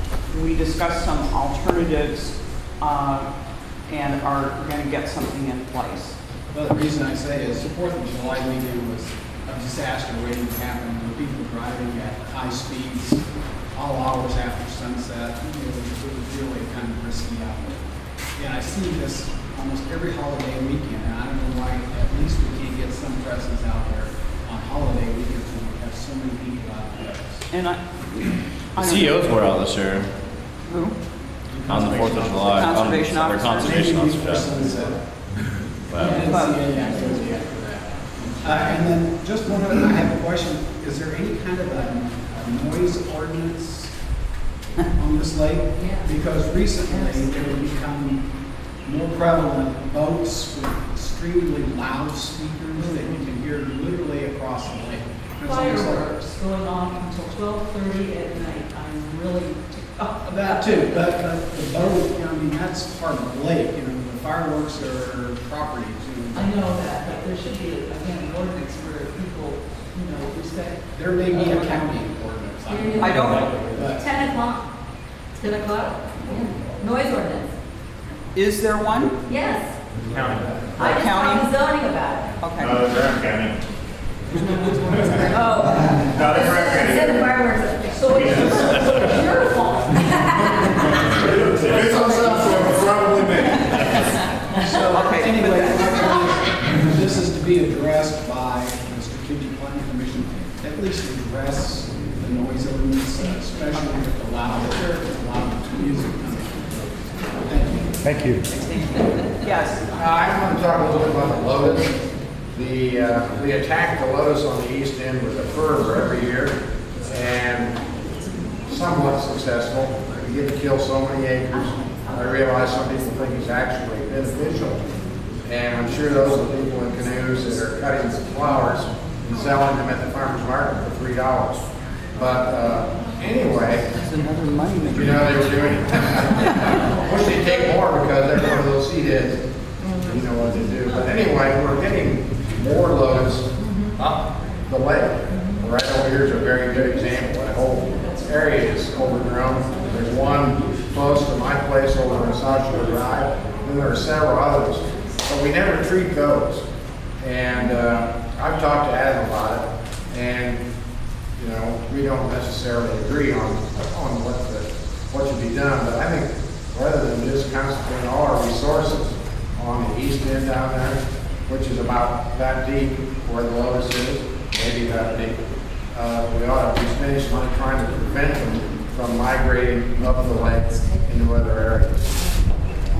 We discussed some alternatives and are going to get something in place. Well, the reason I say is the 4th of July weekend was a disaster waiting to happen. With people driving at high speeds, all hours after sunset. It was really kind of risky out there. And I see this almost every holiday weekend, and I don't know why at least we can't get some presence out there on holiday weekends when we have so many people out there. And The CEOs were out this year. Who? On the 4th of July. Conservation Or officer. conservation officer. And then just one other, I have a question. Is there any kind of a noise ordinance on this lake? Because recently there have become more prevalent boats with extremely loud speakers that you can hear literally across the lake. Fireworks going off until 12:30 at night. I'm really ticked off about That too, but the boat, I mean, that's part of the lake, the fireworks are property too. I know that, but there should be, again, an ordinance where people, respect. There may be a county ordinance. I don't know. 10 o'clock. 10 o'clock? Yeah. Noise ordinance. Is there one? Yes. County. I just County? found the zoning about it. Okay. Graham County. Oh. No, they're Graham County. Said the fireworks. So it's your fault. It's on South Shore, it's probably me. So Okay, anyway, this is to be addressed by the Strategic Planning Commission, at least address the noise ordinance, especially with the loud music coming. Thank you. Thank you. Yes. I want to talk a little bit about the lotus. We attack the lotus on the east end with a fervor every year, and somewhat successful. We get to kill so many acres. I realize some people think it's actually beneficial, and I'm sure those are the people in canoes that are cutting some flowers and selling them at the farmer's market for $3. But anyway, That's another money maker. they were doing it. Wish they'd take more because they're one of those seed heads. You know what they do. But anyway, we're getting more loads up the lake. Right over here is a very good example. That whole area is overgrown. There's one close to my place over on South Shore Drive. Then there are several others. But we never treat those. And I've talked to Adam about it. And we don't necessarily agree on what should be done, but I think rather than just concentrating all our resources on the east end down there, which is about that deep where the lotus is, maybe that deep, we ought to be spending some money trying to prevent them from migrating up the lake into other areas.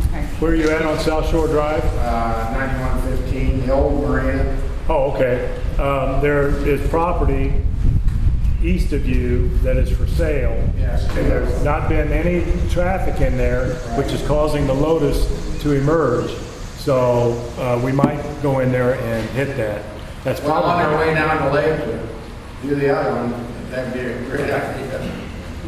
Okay. Where are you at on South Shore Drive? 9115, the old marina. Oh, okay. There is property east of you that is for sale. Yes. And there's not been any traffic in there, which is causing the lotus to emerge. So we might go in there and hit that. That's Well, probably. on our way down the lake to do the other one, that'd be a great idea.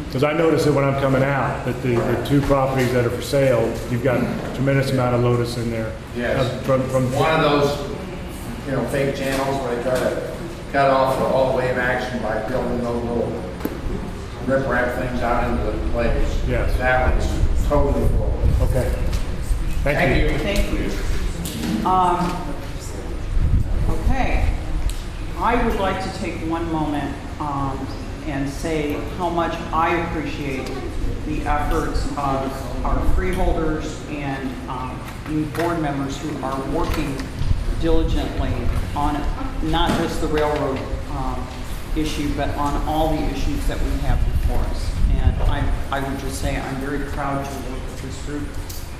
Because I noticed it when I'm coming out, that the two properties that are for sale, you've got a tremendous amount of lotus in there. Yes. From One of those, fake channels where they try to cut off for all wave action by building those little rip-rap things out into the lakes. Yes. That one's totally full. Okay. Thank you. Thank you. Okay. I would like to take one moment and say how much I appreciate the efforts of our freeholders and new board members who are working diligently on not just the railroad issue, but on all the issues that we have before us. And I would just say I'm very proud to work with this group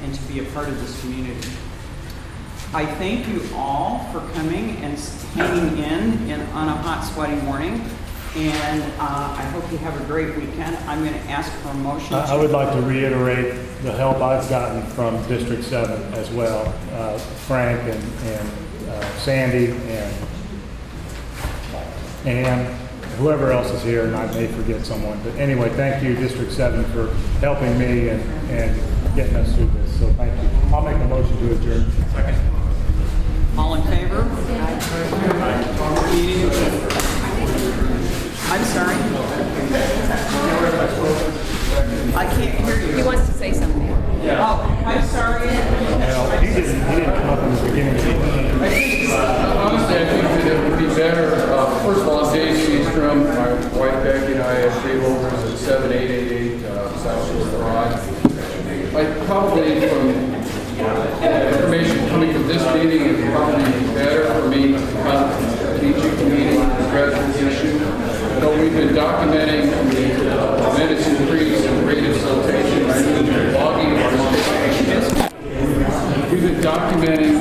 and to be a part of this community. I thank you all for coming and hanging in on a hot, sweaty morning. and I hope you have a great weekend. I'm going to ask for a motion. I would like to reiterate the help I've gotten from District 7 as well. Frank and Sandy and whoever else is here, and I may forget someone. But anyway, thank you, District 7, for helping me and getting us through this. So thank you. I'll make a motion to adjourn. Second. All in favor? Meeting adjourned. I'm sorry? I can't hear you. He wants to say something. Oh, I'm sorry. Well, he didn't come up in the beginning. Honestly, I think that it would be better, first of all, I'm Dave Seastrom, my wife Becky and I have shapeovers at 7888 South Shore Drive. I probably, from information coming from this meeting, it would probably be better for me to come to each meeting and address this issue. Though we've been documenting the tremendous increase in rate of siltation, logging, we've been documenting